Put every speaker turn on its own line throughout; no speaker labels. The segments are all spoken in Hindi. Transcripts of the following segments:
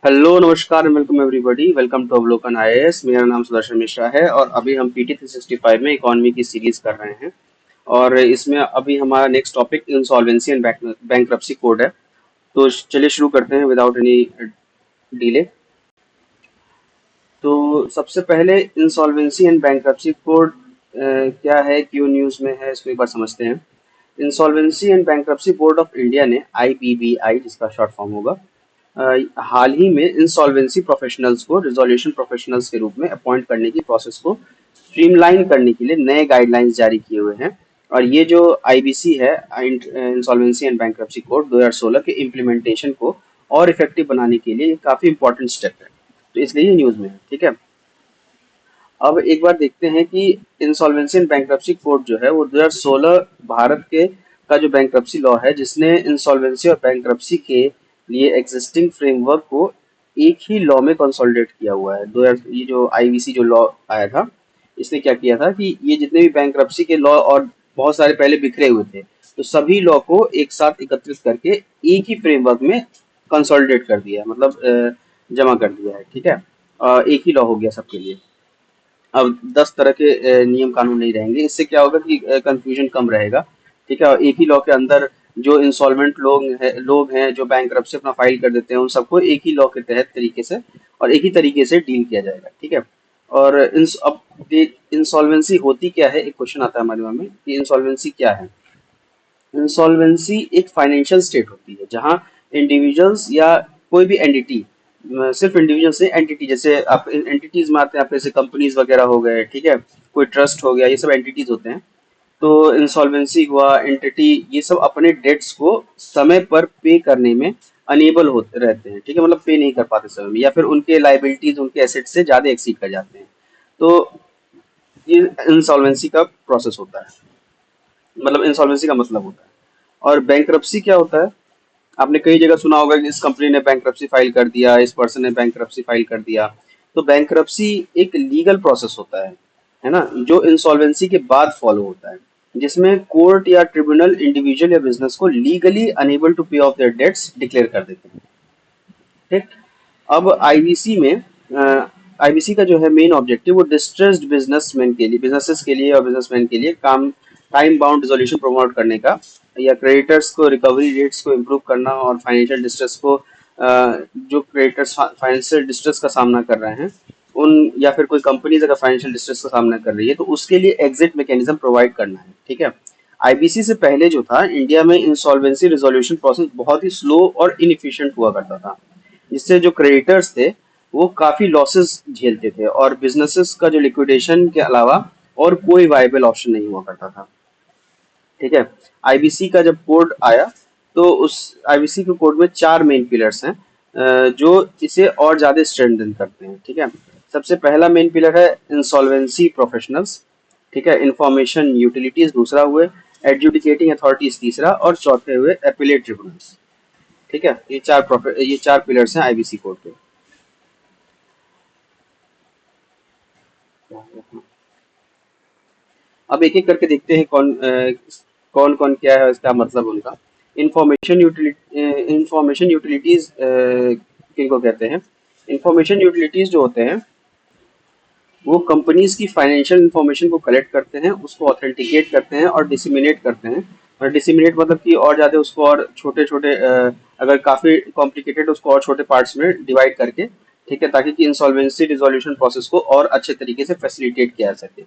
हेलो नमस्कार वेलकम एवरीबॉडी वेलकम टू अवलोकन आईएएस। मेरा नाम सुदर्शन मिश्रा है और अभी हम पीटी 365 में इकोनॉमी की सीरीज कर रहे हैं। और इसमें अभी हमारा next topic insolvency and bankruptcy code है। तो चलिए शुरू करते हैं विदाउट एनी डिले। तो सबसे पहले इंसॉल्वेंसी एंड बैंक्रप्सी कोड क्या है, क्यों न्यूज़ में है, इसको एक बार समझते हैं। Insolvency and bankruptcy board of India ने आईबीबीआई, जिसका शॉर्ट फॉर्म होगा, हाल ही में इंसॉल्वेंसी प्रोफेशनल्स को रिजोल्यूशन प्रोफेशनल्स के रूप में अपॉइंट करने की प्रोसेस को स्ट्रीमलाइन करने के लिए नए गाइडलाइंस जारी किए हुए हैं। और ये जो आईबीसी है, इंसॉल्वेंसी एंड बैंक्रप्सी कोड 2016 के इम्प्लीमेंटेशन को और इफेक्टिव बनाने के लिए ये काफी इंपॉर्टेंट स्टेप है। तो इसलिए ये न्यूज में है, ठीक है। अब एक बार देखते हैं कि इंसॉल्वेंसी एंड बैंक्रप्सी कोड जो है वो 2016 भारत के का जो बैंक्रप्सी लॉ है, जिसने इंसॉल्वेंसी और बैंक्रप्सी के लिए एग्जिस्टिंग फ्रेमवर्क को एक ही लॉ में कंसोलिडेट किया हुआ है। 2000 ये जो आईवीसी जो लॉ आया था, इसने क्या किया था कि ये जितने भी बैंक्रप्सी के लॉ और बहुत सारे पहले बिखरे हुए थे, तो सभी लॉ को एक साथ एकत्रित करके एक ही फ्रेमवर्क में कंसोलिडेट कर दिया है, मतलब जमा कर दिया है, ठीक है। एक ही लॉ हो गया सबके लिए। अब 10 तरह के नियम कानून नहीं रहेंगे। इससे क्या होगा कि कंफ्यूजन कम रहेगा, ठीक है। और एक ही लॉ के अंदर जो इंसॉल्वेंट लोग हैं जो बैंक से अपना फाइल कर देते हैं, उन सबको एक ही लॉ के तहत तरीके से और एक ही तरीके से डील किया जाएगा, ठीक है। और अब इंसॉल्वेंसी होती क्या है, एक क्वेश्चन आता है हमारे मन में कि इंसॉल्वेंसी क्या है। इंसॉल्वेंसी एक फाइनेंशियल स्टेट होती है जहां इंडिविजुअल्स या कोई भी एंटिटी, सिर्फ इंडिविजुअल से एंटिटी, जैसे आप एंटिटीज में आते हैं, आप जैसे कंपनीज वगैरह हो गए, ठीक है, कोई ट्रस्ट हो गया, ये सब एंटिटीज होते हैं। तो इंसॉल्वेंसी हुआ एंटिटी, ये सब अपने डेट्स को समय पर पे करने में अनेबल होते रहते हैं, ठीक है, मतलब पे नहीं कर पाते समय में, या फिर उनके लाइबिलिटीज उनके एसेट से ज्यादा एक्सीड कर जाते हैं। तो ये इंसॉल्वेंसी का प्रोसेस होता है, मतलब इंसॉल्वेंसी का मतलब होता है। और बैंक्रप्सी क्या होता है, आपने कई जगह सुना होगा कि इस कंपनी ने बैंक्रप्सी फाइल कर दिया, इस पर्सन ने बैंक्रप्सी फाइल कर दिया। तो बैंक्रप्सी एक लीगल प्रोसेस होता है ना, जो इंसॉल्वेंसी के बाद फॉलो होता है, जिसमें कोर्ट या ट्रिब्यूनल इंडिविजुअल या बिजनेस को लीगली अनेबल टू पे ऑफ देयर डेट्स डिक्लेयर कर देते हैं, ठीक। अब आईबीसी में आईबीसी का जो है मेन ऑब्जेक्टिव, वो डिस्ट्रेस्ड बिजनेसमैन के लिए, बिजनेसेस के लिए और बिजनेसमैन के लिए काम टाइम बाउंड रिजोल्यूशन प्रमोट करने का, या क्रेडिटर्स को रिकवरी रेट्स को इम्प्रूव करना, और फाइनेंशियल डिस्ट्रेस को जो क्रेडिटर्स फाइनेंशियल डिस्ट्रेस का सामना कर रहे हैं उन, या फिर कोई कंपनीज अगर फाइनेंशियल डिस्ट्रेस का सामना कर रही है, तो उसके लिए एग्जिट मैकेनिज्म प्रोवाइड करना है, ठीक है। आईबीसी से पहले जो था, इंडिया में इंसॉल्वेंसी रिजोल्यूशन प्रोसेस बहुत ही स्लो और इनएफिशिएंट हुआ करता था, जिससे जो क्रेडिटर्स थे वो काफी लॉसेस झेलते थे, और बिजनेसेस का जो लिक्विडेशन के अलावा और कोई वायबल ऑप्शन नहीं हुआ करता था, ठीक है। आईबीसी का जब कोड आया, तो उस आईबीसी के कोड में चार मेन पिलर्स हैं, जो इसे और ज्यादा स्ट्रेंथन करते हैं, ठीक है। सबसे पहला मेन पिलर है इंसॉल्वेंसी प्रोफेशनल्स, ठीक है। इंफॉर्मेशन यूटिलिटीज दूसरा हुए, एडजुडिकेटिंग अथॉरिटीज तीसरा, और चौथे हुए एपिलेट ट्रिब्यूनल्स, ठीक है। ये चार पिलर्स हैं आईबीसी कोड के। अब एक एक करके देखते हैं कौन कौन क्या है, इसका मतलब उनका। इंफॉर्मेशन यूटिलिटीज किनको कहते हैं। इंफॉर्मेशन यूटिलिटीज जो होते हैं, वो कंपनीज की फाइनेंशियल इंफॉर्मेशन को कलेक्ट करते हैं, उसको ऑथेंटिकेट करते हैं और डिसिमिनेट करते हैं। और डिसिमिनेट मतलब कि और ज्यादा उसको और छोटे छोटे, अगर काफी कॉम्प्लिकेटेड, उसको और छोटे पार्ट्स में डिवाइड करके, ठीक है, ताकि कि इंसॉल्वेंसी रिजोल्यूशन प्रोसेस को और अच्छे तरीके से फैसिलिटेट किया जा सके।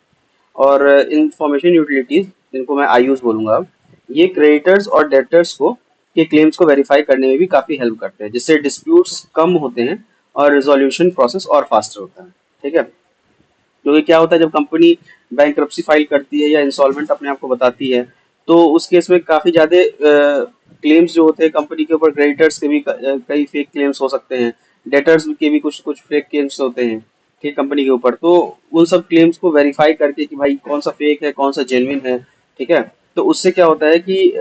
और इंफॉर्मेशन यूटिलिटीज, जिनको मैं आईयूज बोलूंगा अब, ये क्रेडिटर्स और डेटर्स को के क्लेम्स को वेरीफाई करने में भी काफी हेल्प करते हैं, जिससे डिस्प्यूट्स कम होते हैं और रिजोल्यूशन प्रोसेस और फास्टर होता है, ठीक है। क्योंकि क्या होता है, जब कंपनी बैंक्रप्सी फाइल करती है या इंसॉल्वेंट अपने आप को बताती है, तो उस केस में काफी ज्यादा क्लेम्स जो होते हैं कंपनी के ऊपर, क्रेडिटर्स के भी कई फेक क्लेम्स हो सकते हैं, डेटर्स के भी कुछ कुछ फेक क्लेम्स होते हैं, ठीक, कंपनी के ऊपर। तो उन सब क्लेम्स को वेरीफाई करके कि भाई कौन सा फेक है कौन सा जेन्युइन है, ठीक है। तो उससे क्या होता है कि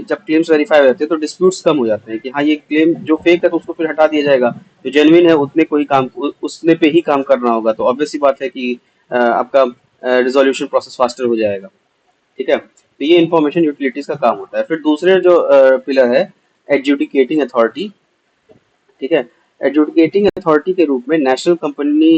जब क्लेम्स वेरीफाई हो जाते हैं, तो डिस्प्यूट्स कम हो जाते हैं कि हाँ, ये क्लेम जो फेक है तो उसको फिर हटा दिया जाएगा, जो जेन्युइन है उतने को ही काम उसने पे ही काम करना होगा, तो ऑब्वियस सी बात है कि आपका रिजोल्यूशन प्रोसेस फास्टर हो जाएगा, ठीक है। तो ये इंफॉर्मेशन यूटिलिटीज का काम होता है। फिर दूसरे जो पिलर है एडजुडिकेटिंग अथॉरिटी, ठीक है। एडजुडिकेटिंग अथॉरिटी के रूप में national company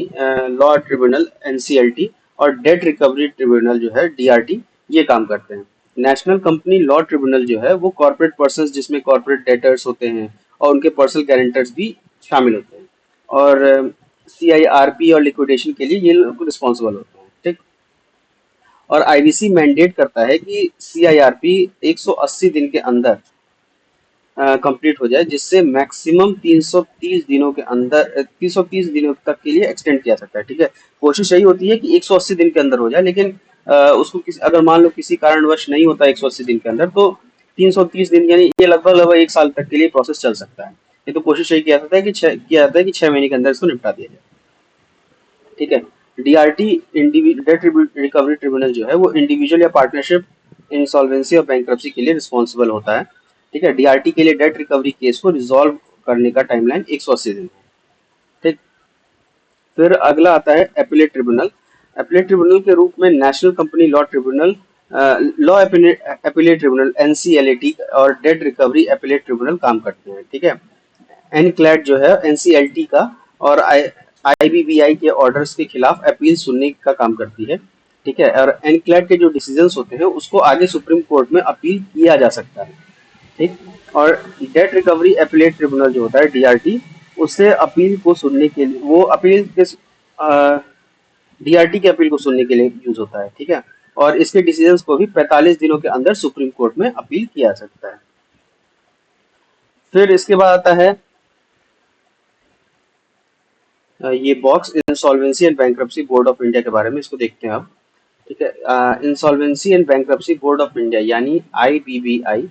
law tribunal NCLT और डेट रिकवरी ट्रिब्यूनल जो है डीआरटी ये काम करते हैं। नेशनल कंपनी लॉ ट्रिब्यूनल जो है वो कॉर्पोरेट पर्संस जिसमें कॉर्पोरेट डेटर्स होते हैं और उनके पर्सनल गारंटर्स भी शामिल होते हैं, और सीआईआरपी और लिक्विडेशन के लिए ये लोग रिस्पॉन्सिबल होते हैं। ठीक। और आईबीसी मैंडेट करता है कि सीआईआरपी 180 दिन के अंदर कंप्लीट हो जाए, जिससे मैक्सिमम 330 दिनों के अंदर 330 दिनों तक के लिए एक्सटेंड किया सकता है। ठीक है। कोशिश यही होती है कि 180 दिन के अंदर हो जाए, लेकिन उसको अगर मान लो किसी कारणवश नहीं होता 180 दिन के अंदर, तो 330 दिन यानी ये लगभग लगभग 1 साल तक के लिए प्रोसेस चल सकता है। ये तो कोशिश यही किया जाता है कि 6 महीने के अंदर इसको निपटा दिया जाए। ठीक है। डीआरटी डेट रिकवरी ट्रिब्यूनल जो है वो इंडिविजुअल या पार्टनरशिप इंसॉल्वेंसी और बैंक्रप्सी के लिए रिस्पॉन्सिबल होता है। ठीक है। डीआरटी के लिए डेट रिकवरी केस को रिजॉल्व करने का टाइमलाइन 180 दिन है। ठीक। फिर अगला आता है एपिलेट ट्रिब्यूनल। एपिलेट ट्रिब्यूनल के रूप में national company law tribunal law appellate tribunal NCLT और डेट रिकवरी एपिलेट ट्रिब्यूनल काम करते हैं। ठीक है। एनक्लैड जो है एनसीएलटी का और आईबीबीआई के ऑर्डर्स के खिलाफ अपील सुनने का काम करती है। ठीक है। और एनक्लैड के जो डिसीजंस होते हैं उसको आगे सुप्रीम कोर्ट में अपील किया जा सकता है। ठीक। और डेट रिकवरी अपीलेट ट्रिब्यूनल जो होता है डीआरटी, उससे अपील को सुनने के लिए वो अपील के डीआरटी के अपील को सुनने के लिए यूज होता है। ठीक है। और इसके डिसीजंस को भी 45 दिनों के अंदर सुप्रीम कोर्ट में अपील किया जा सकता है। फिर इसके बाद आता है ये box insolvency and bankruptcy board of India के बारे में, इसको देखते हैं अब। ठीक है। Insolvency and bankruptcy board of India यानी आईबीबीआई,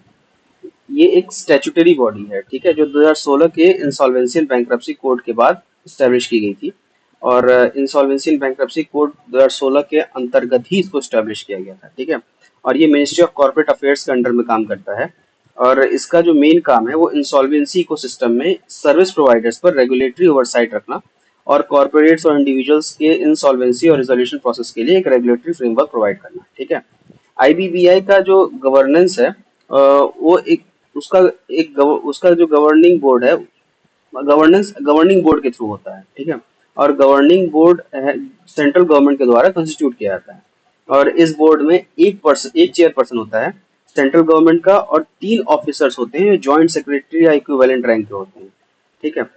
ये एक स्टैट्यूटरी बॉडी है। ठीक है। जो 2016 के इंसॉल्वेंसी एंड बैंक्रप्सी कोड के बाद स्टैब्लिश की गई थी, और इंसॉल्वेंसी एंड बैंक्रप्सी कोड 2016 के अंतर्गत ही इसको स्टैब्लिश किया गया था। ठीक है। और ये मिनिस्ट्री ऑफ कॉर्पोरेट अफेयर्स के अंडर में काम करता है, और इसका जो मेन काम है वो इंसॉल्वेंसी इकोसिस्टम में सर्विस प्रोवाइडर्स पर रेगुलेटरी ओवरसाइट रखना और कॉर्पोरेट्स और इंडिविजुअल्स के इंसॉल्वेंसी और रिजोल्यूशन प्रोसेस के लिए एक रेगुलेटरी फ्रेमवर्क प्रोवाइड करना। ठीक है। आईबीबीआई का जो गवर्नेंस है वो एक उसका उसका जो गवर्निंग बोर्ड है, गवर्नेंस गवर्निंग बोर्ड के थ्रू होता है। ठीक है। और गवर्निंग बोर्ड सेंट्रल गवर्नमेंट के द्वारा कंस्टिट्यूट किया जाता है, और इस बोर्ड में एक चेयरपर्सन होता है सेंट्रल गवर्नमेंट का, और 3 ऑफिसर्स होते हैं जो ज्वाइंट सेक्रेटरी या इक्विवेलेंट रैंक के होते हैं। ठीक है।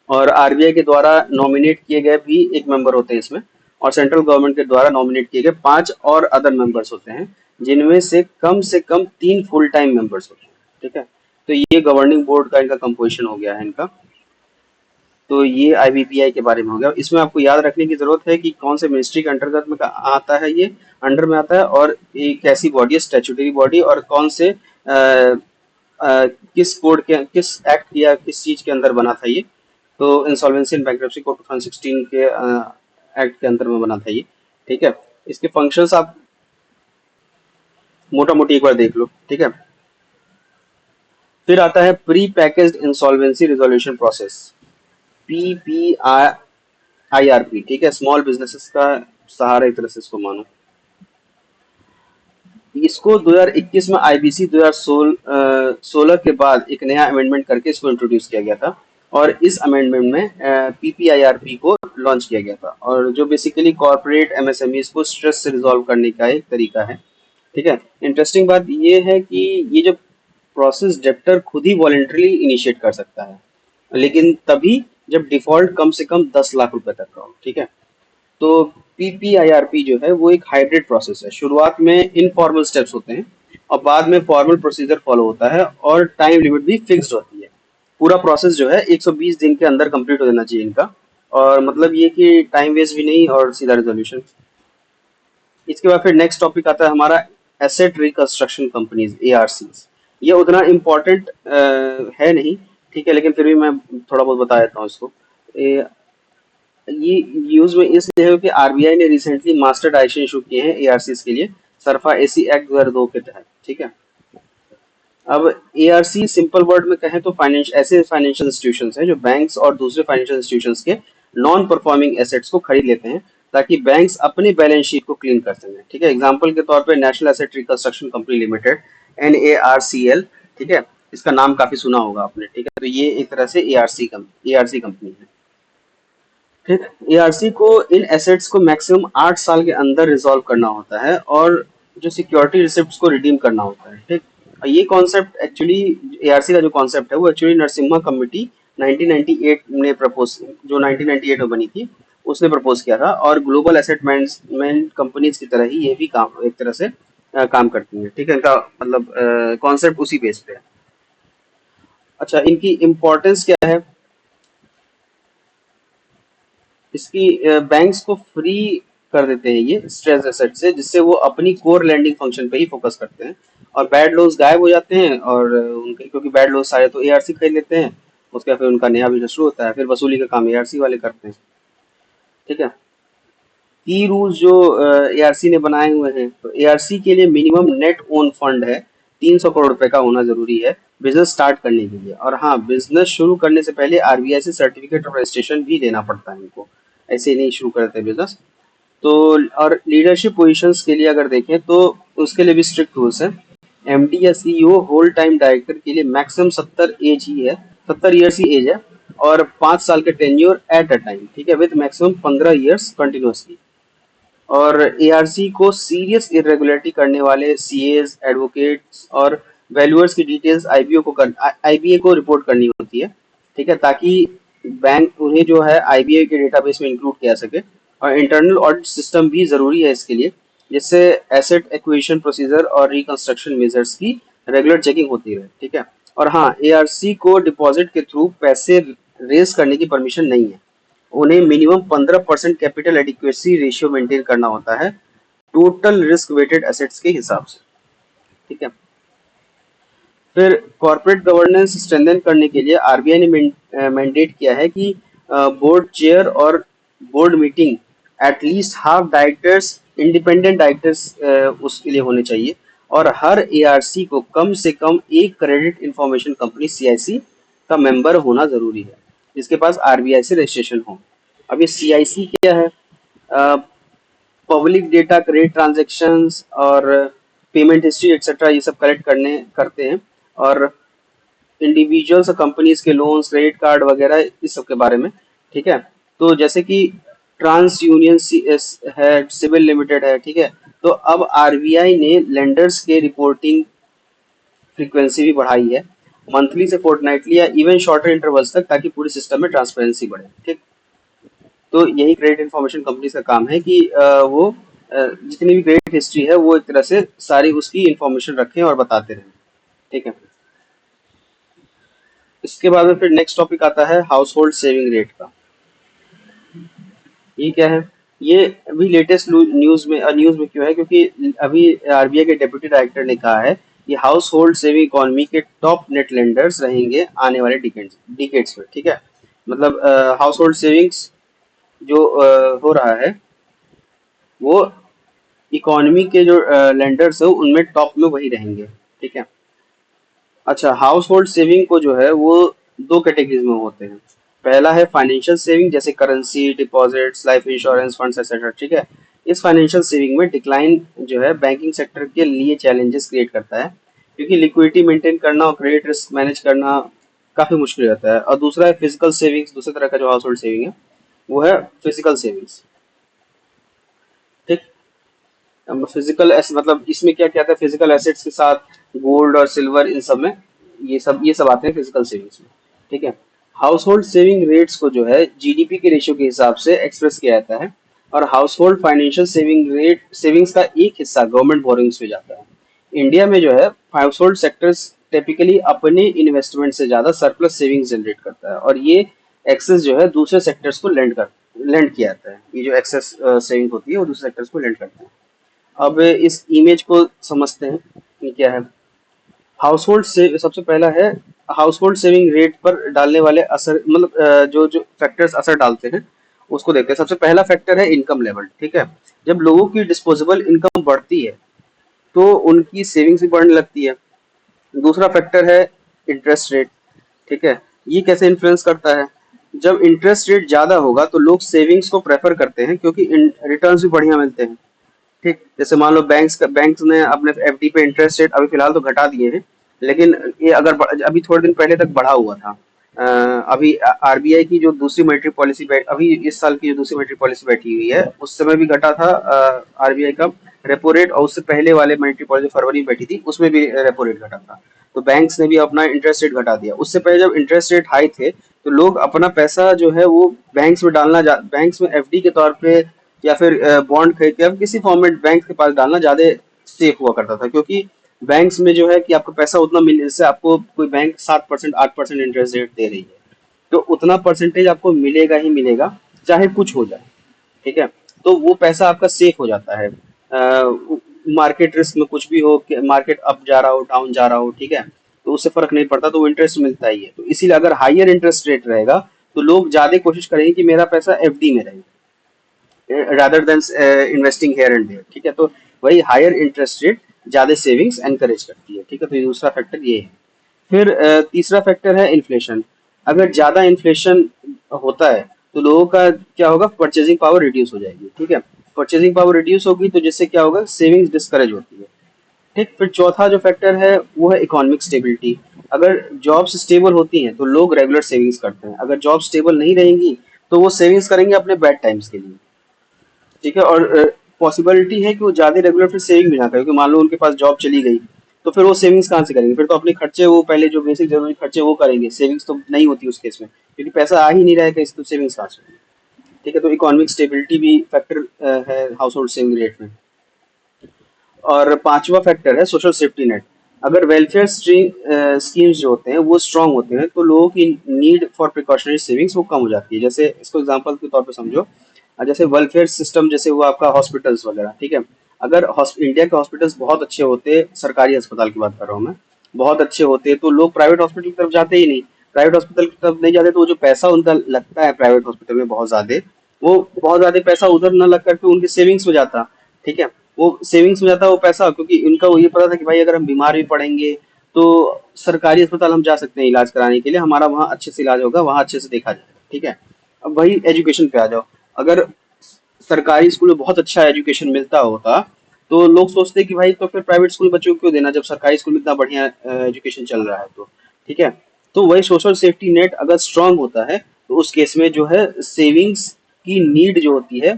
और आरबीआई के द्वारा नॉमिनेट किए गए भी एक मेंबर होते हैं इसमें, और सेंट्रल गवर्नमेंट के द्वारा नॉमिनेट किए गए 5 और अदर मेंबर्स होते हैं, जिनमें से कम 3 फुल टाइम मेंबर्स होते हैं। ठीक है। तो ये गवर्निंग बोर्ड का इनका कंपोजिशन हो गया है इनका। तो ये आईबीपीआई के बारे में हो गया। इसमें आपको याद रखने की जरूरत है कि कौन से मिनिस्ट्री के अंतर्गत में आता है, ये अंडर में आता है, और ये कैसी बॉडी है, स्टैट्यूटरी बॉडी, और कौन से किस कोड के किस एक्ट या किस चीज के अंदर बना था ये। तो इंसॉल्वेंसी एंड बैंक्रप्सी कोड 2016 के एक्ट के अंदर में बना था ये। ठीक है। इसके फंक्शंस आप मोटा मोटी एक बार देख लो। ठीक है। फिर आता है pre packaged insolvency resolution process, PPIRP. ठीक है। स्मॉल बिजनेसेस का सहारा एक तरह से इसको मानो। इसको 2021 में आईबीसी 2016 के बाद एक नया अमेंडमेंट करके इसको इंट्रोड्यूस किया गया था, और इस अमेंडमेंट में पीपीआईआरपी को लॉन्च किया गया था, और जो बेसिकली कॉर्पोरेट एमएसएमईज को स्ट्रेस से रिजॉल्व करने का एक तरीका है। ठीक है। इंटरेस्टिंग बात ये है कि ये जो प्रोसेस डेप्टर खुद ही वॉलेंटरली इनिशिएट कर सकता है, लेकिन तभी जब डिफॉल्ट कम से कम 10 लाख रुपए तक का हो। ठीक है। तो पीपीआईआरपी जो है वो एक हाइब्रिड प्रोसेस है। शुरुआत में इनफॉर्मल स्टेप्स होते हैं और बाद में फॉर्मल प्रोसीजर फॉलो होता है, और टाइम लिमिट भी फिक्स्ड होती है। पूरा प्रोसेस जो है 120 दिन के अंदर कंप्लीट हो जाना चाहिए इनका, और मतलब ये कि टाइम वेस्ट भी नहीं और सीधा रेजोल्यूशन। इसके बाद फिर नेक्स्ट टॉपिक आता है हमारा एसेट रिकंस्ट्रक्शन कंपनीज, एआरसीज। ये उतना इम्पोर्टेंट है नहीं। ठीक है। लेकिन फिर भी मैं थोड़ा बहुत बता देता हूँ इसको। ये यूज में इसलिए है कि आरबीआई ने रिसेंटली मास्टर डायरेक्शन इशू किए हैं एआरसीज के लिए, सरफा एसी एक्ट 2002 के तहत। ठीक है। अब एआरसी सिंपल वर्ड में कहें तो ऐसे फाइनेंशियल इंस्टीट्यूशंस हैं जो बैंक्स और दूसरे फाइनेंशियल इंस्टीट्यूशंस के नॉन परफॉर्मिंग एसेट्स को खरीद लेते हैं, ताकि बैंक्स अपने बैलेंस शीट को क्लीन कर सकें। ठीक है। एग्जांपल के तौर पे national asset reconstruction company limited, NARCL। ठीक है। इसका नाम काफी सुना होगा आपने, ठीक है। तो ये एक तरह से एआरसी कंपनी है, ठीक। एआरसी को इन एसेट्स को मैक्सिमम 8 साल के अंदर रिजॉल्व करना होता है, और जो सिक्योरिटी रिसिप्ट को रिडीम करना होता है, ठीक। और ये कॉन्सेप्ट एक्चुअली, एआरसी का जो कॉन्सेप्ट है वो एक्चुअली नरसिम्हा कमिटी 1998 ने प्रपोज, जो 1998 में बनी थी, उसने प्रपोज किया था। और ग्लोबल एसेट मैनेजमेंट कंपनीज की तरह ही ये भी काम एक तरह से काम करती है, ठीक है। इनका मतलब कॉन्सेप्ट उसी बेस पे है। अच्छा, इनकी इम्पोर्टेंस क्या है? इसकी बैंक्स को फ्री कर देते हैं ये स्ट्रेस एसेट से, जिससे वो अपनी कोर लैंडिंग फंक्शन पे ही फोकस करते हैं, और बैड लोन्स गायब हो जाते हैं। और उनके, क्योंकि बैड लोन्स सारे तो एआरसी खरीद लेते हैं, उसके बाद फिर उनका नया बिजनेस शुरू होता है, फिर वसूली का काम एआरसी वाले करते हैं, ठीक है। की रूल्स जो एआरसी ने बनाए हुए हैं, तो एआरसी के लिए मिनिमम नेट ओन फंड है 300 करोड़ रुपए का होना जरूरी है बिजनेस स्टार्ट करने के लिए। और हाँ, बिजनेस शुरू करने से पहले आरबीआई से सर्टिफिकेट ऑफ रजिस्ट्रेशन भी लेना पड़ता है इनको, ऐसे ही नहीं शुरू करते बिजनेस। तो और लीडरशिप पोजीशंस के लिए अगर देखें तो उसके लिए भी स्ट्रिक्ट रूल्स है। एमडी या सीईओ होल टाइम डायरेक्टर के लिए मैक्सिमम 70 ईयर्स ही एज है, और 5 साल के टेन्योर एट अ टाइम, ठीक है, विद मैक्सिमम 15 ईयर्स कंटिन्यूसली। और एआरसी को सीरियस इरेगुलरिटी करने वाले सीएस, एडवोकेट्स और वैल्यूअर्स की डिटेल्स आईबीए को रिपोर्ट करनी होती है, ठीक है, ताकि बैंक उन्हें जो है आईबीए के डेटाबेस में इंक्लूड किया सके। और इंटरनल ऑडिट सिस्टम भी जरूरी है इसके लिए, जिससे एसेट एक्विजिशन प्रोसीजर और रिकंस्ट्रक्शन मेजर्स की रेगुलर चेकिंग होती है, ठीक है। और हाँ, एआरसी को डिपॉजिट के थ्रू पैसे रेज करने की परमिशन नहीं है। उन्हें minimum 15% capital adequacy ratio maintain करना होता है टोटल रिस्क वेटेड एसेट्स के हिसाब से, ठीक है। फिर कॉर्पोरेट गवर्नेंस स्ट्रेंथन करने के लिए आरबीआई ने मैंडेट किया है कि बोर्ड चेयर और board meeting at least half directors, independent directors उसके लिए होने चाहिए। और हर एआरसी को कम से कम एक क्रेडिट इंफॉर्मेशन कंपनी सीआईसी का मेंबर होना जरूरी है, जिसके पास आरबीआई से रजिस्ट्रेशन हो। अब ये सीआईसी क्या है? पब्लिक डेटा, क्रेडिट ट्रांजैक्शंस और पेमेंट हिस्ट्री एक्सेट्रा ये सब कलेक्ट करने करते हैं। और इंडिविजुअल्स और कंपनीज के लोन्स, क्रेडिट कार्ड वगैरह इस सब के बारे में, ठीक है। तो जैसे कि ट्रांस यूनियन है, सिविल लिमिटेड है, ठीक है। तो अब आरबीआई ने लेंडर्स के रिपोर्टिंग फ्रीक्वेंसी भी बढ़ाई है, मंथली से फोर्टनाइटली या इवन शॉर्टर इंटरवल्स तक, ताकि पूरे सिस्टम में ट्रांसपेरेंसी बढ़े, ठीक। तो यही क्रेडिट इन्फॉर्मेशन कंपनी का काम है कि वो जितनी भी क्रेडिट हिस्ट्री है वो एक तरह से सारी उसकी इंफॉर्मेशन रखें और बताते रहें, ठीक है। इसके बाद में फिर नेक्स्ट टॉपिक आता है हाउस होल्ड सेविंग रेट का। ये क्या है? ये अभी लेटेस्ट न्यूज में क्यों है? क्योंकि अभी आरबीआई के डेप्यूटी डायरेक्टर ने कहा है कि हाउस होल्ड सेविंग इकोनॉमी के टॉप नेट लेंडर्स रहेंगे आने वाले डिकेड्स में, ठीक है। मतलब हाउस होल्ड सेविंग्स जो हो रहा है वो इकोनॉमी के जो लेंडर्स है उनमें टॉप में वही रहेंगे, ठीक है। अच्छा, हाउस होल्ड सेविंग को जो है वो दो कैटेगरीज में होते हैं। पहला है फाइनेंशियल सेविंग, जैसे currency deposits, life insurance funds etcetera, ठीक है। इस फाइनेंशियल सेविंग में डिक्लाइन जो है बैंकिंग सेक्टर के लिए चैलेंजेस क्रिएट करता है, क्योंकि लिक्विडिटी मेंटेन करना और क्रेडिट रिस्क मैनेज करना काफी मुश्किल रहता है। और दूसरा है फिजिकल सेविंग्स, दूसरे तरह का जो हाउस होल्ड सेविंग है वो है फिजिकल सेविंग्स, ठीक। फिजिकल मतलब इसमें क्या क्या आता है? फिजिकल एसेट्स के साथ गोल्ड और सिल्वर, इन सब में ये सब आते हैं फिजिकल सेविंग्स में, ठीक है। हाउस होल्ड सेविंग रेट्स को जो है जीडीपी के रेशियो के हिसाब से एक्सप्रेस किया जाता है, और हाउस होल्ड फाइनेंशियल सेविंग्स का एक हिस्सा गवर्नमेंट बोरिंग्स में जाता है। इंडिया में जो है हाउस होल्ड सेक्टर्स टिपिकली अपने इन्वेस्टमेंट से ज्यादा सरप्लस सेविंग्स जनरेट करता है, और ये एक्सेस जो है दूसरे सेक्टर्स को लेंड किया जाता है। ये जो एक्सेस सेविंग होती है वो दूसरे सेक्टर्स को लेंड करते हैं। अब इस इमेज को समझते हैं कि क्या है। हाउस होल्ड से सबसे पहला है हाउस होल्ड सेविंग रेट पर डालने वाले असर, मतलब जो जो फैक्टर्स असर डालते हैं उसको देखते हैं। सबसे पहला फैक्टर है इनकम लेवल, ठीक है। जब लोगों की डिस्पोजेबल इनकम बढ़ती है तो उनकी सेविंग्स भी बढ़ने लगती है। दूसरा फैक्टर है इंटरेस्ट रेट, ठीक है। ये कैसे इन्फ्लुएंस करता है? जब इंटरेस्ट रेट ज्यादा होगा तो लोग सेविंग्स को प्रेफर करते हैं, क्योंकि रिटर्न्स भी बढ़िया मिलते हैं, ठीक। जैसे मान लो बैंक्स ने अपने एफडी पे इंटरेस्ट रेट अभी फिलहाल तो घटा दिए हैं, लेकिन ये अगर अभी थोड़े दिन पहले तक बढ़ा हुआ था। अ, अभी आरबीआई की जो दूसरी मॉनेटरी पॉलिसी अभी इस साल की जो दूसरी मॉनेटरी पॉलिसी बैठी हुई है उस समय भी घटा था आरबीआई का रेपो रेट, और उससे पहले वाले मॉनेटरी पॉलिसी फरवरी में बैठी थी उसमें भी रेपो रेट घटा था। तो बैंक्स ने भी अपना इंटरेस्ट रेट घटा दिया। उससे पहले जब इंटरेस्ट रेट हाई थे तो लोग अपना पैसा जो है वो बैंक्स में एफडी के तौर पे या फिर बॉन्ड खरीद के या किसी फॉर्म में बैंक के पास डालना ज्यादा सेफ हुआ करता था, क्योंकि बैंक्स में जो है कि आपको पैसा उतना मिल, जैसे आपको कोई बैंक 7% 8% इंटरेस्ट रेट दे रही है तो उतना परसेंटेज आपको मिलेगा ही मिलेगा, चाहे कुछ हो जाए। ठीक है, तो वो पैसा आपका सेफ हो जाता है। मार्केट रिस्क में कुछ भी हो, मार्केट अप जा रहा हो डाउन जा रहा हो, ठीक है, तो उससे फर्क नहीं पड़ता, तो वो इंटरेस्ट मिलता ही है। तो इसीलिए अगर हाइयर इंटरेस्ट रेट रहेगा तो लोग ज्यादा कोशिश करेंगे कि मेरा पैसा एफडी में रहे rather than investing here and there. ठीक है, तो वही हायर इंटरेस्ट रेट ज्यादा सेविंग्स एनकरेज करती है। ठीक है, तो ये दूसरा फैक्टर ये है। फिर तीसरा फैक्टर है इन्फ्लेशन। अगर ज्यादा इन्फ्लेशन होता है तो लोगों का क्या होगा, परचेजिंग पावर रिड्यूस हो जाएगी। ठीक है, परचेजिंग पावर रिड्यूस होगी तो जिससे क्या होगा, सेविंग्स डिस्करेज होती है। ठीक, फिर चौथा जो फैक्टर है वो है इकोनॉमिक स्टेबिलिटी। अगर जॉब्स स्टेबल होती हैं तो लोग रेगुलर सेविंग्स करते हैं, अगर जॉब स्टेबल नहीं रहेंगी तो वो सेविंग्स करेंगे अपने बैड टाइम्स के लिए। ठीक है, और पॉसिबिलिटी है कि वो ज्यादा रेगुलर फिर सेविंग भी ना करें, क्योंकि मान लो उनके पास जॉब चली गई तो फिर वो सेविंग्स कहाँ से करेंगे, फिर तो अपने खर्चे वो पहले जो बेसिक जरूरी खर्चे वो करेंगे, सेविंग्स तो नहीं होती उस केस में, क्योंकि पैसा आ ही नहीं रहेगा इस, तो सेविंग्स कहाँ से होंगी। ठीक है, तो इकोनॉमिक स्टेबिलिटी भी फैक्टर है हाउस होल्ड सेविंग रेट में। और पांचवा फैक्टर है सोशल सेफ्टी नेट। अगर वेलफेयर स्कीम्स जो होते हैं वो स्ट्रांग होते हैं तो लोगों की नीड फॉर प्रिकॉशनरी सेविंग्स वो कम हो जाती है। जैसे इसको एग्जांपल के तौर पे समझो, जैसे वेलफेयर सिस्टम जैसे हुआ आपका हॉस्पिटल्स वगैरह। ठीक है, अगर इंडिया के हॉस्पिटल्स बहुत अच्छे होते, सरकारी अस्पताल की बात कर रहा हूँ मैं, बहुत अच्छे होते तो लोग प्राइवेट हॉस्पिटल की तरफ जाते ही नहीं। प्राइवेट हॉस्पिटल की तरफ नहीं जाते तो वो जो पैसा उनका लगता है प्राइवेट हॉस्पिटल में बहुत ज्यादा, वो बहुत ज्यादा पैसा उधर न लग करके उनके सेविंग्स में जाता। ठीक है, वो सेविंग्स में जाता है वो पैसा, क्योंकि उनका वो ये पता था कि भाई अगर हम बीमार भी पड़ेंगे तो सरकारी अस्पताल हम जा सकते हैं इलाज कराने के लिए, हमारा वहाँ अच्छे से इलाज होगा, वहाँ अच्छे से देखा जाएगा। ठीक है, अब वही एजुकेशन पे आ जाओ। अगर सरकारी स्कूल में बहुत अच्छा एजुकेशन मिलता होता तो लोग सोचते कि भाई तो फिर प्राइवेट स्कूल बच्चों को क्यों देना जब सरकारी स्कूल में इतना बढ़िया एजुकेशन चल रहा है तो। ठीक है, तो वही सोशल सेफ्टी नेट अगर स्ट्रांग होता है तो उस केस में जो है सेविंग्स की नीड जो होती है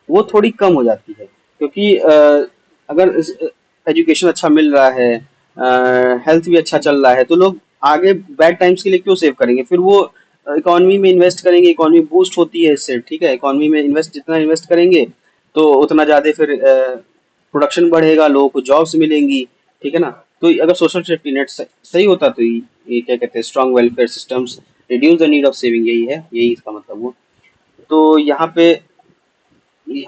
वो थोड़ी कम हो जाती है, क्योंकि अगर एजुकेशन अच्छा मिल रहा है, हेल्थ भी अच्छा चल रहा है, तो लोग आगे बैड टाइम्स के लिए क्यों सेव करेंगे, फिर वो इकोनॉमी में इन्वेस्ट करेंगे, इकोनॉमी बूस्ट होती है इससे। ठीक है, इकोनॉमी में जितना इन्वेस्ट करेंगे तो उतना ज्यादा फिर प्रोडक्शन बढ़ेगा, लोगों को जॉब्स मिलेंगी। ठीक है ना, तो अगर सोशल सेफ्टी नेट सही होता तो ये क्या कहते हैं, strong welfare systems reduce the need of saving, यही है, यही इसका मतलब वो। तो यहाँ पे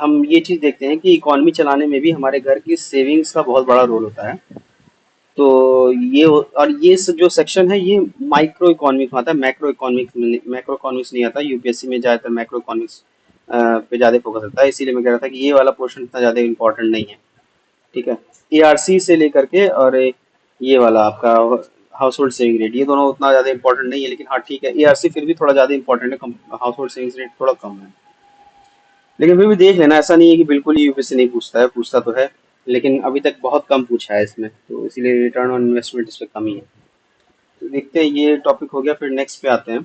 हम ये चीज देखते हैं कि इकोनॉमी चलाने में भी हमारे घर की सेविंग्स का बहुत बड़ा रोल होता है। तो और जो सेक्शन है ये माइक्रो इकोनॉमिक्स में आता है, मैक्रो इकोनॉमिक्स नहीं आता। यूपीएससी में ज्यादातर मैक्रो इकोनॉमिक्स पे ज्यादा फोकस होता है, इसीलिए मैं कह रहा था कि ये वाला पोर्शन इतना ज्यादा इंपॉर्टेंट नहीं है। ठीक है, एआरसी से लेकर के और ये वाला आपका हाउस होल्ड सेविंग रेट, ये दोनों उतना ज्यादा इंपॉर्टेंट नहीं है, लेकिन हाँ ठीक है, एआरसी फिर भी थोड़ा ज्यादा इंपॉर्टेंट है, हाउस होल्ड सेविंग रेट थोड़ा कम है। लेकिन फिर भी देख लेना, ऐसा नहीं है कि बिल्कुल ही यूपीएससी नहीं पूछता है, पूछता तो है, लेकिन अभी तक बहुत कम पूछा है इसमें, तो इसीलिए रिटर्न ऑन इन्वेस्टमेंट इस पे कम ही है। तो देखते हैं, ये टॉपिक हो गया, फिर नेक्स्ट पे आते हैं।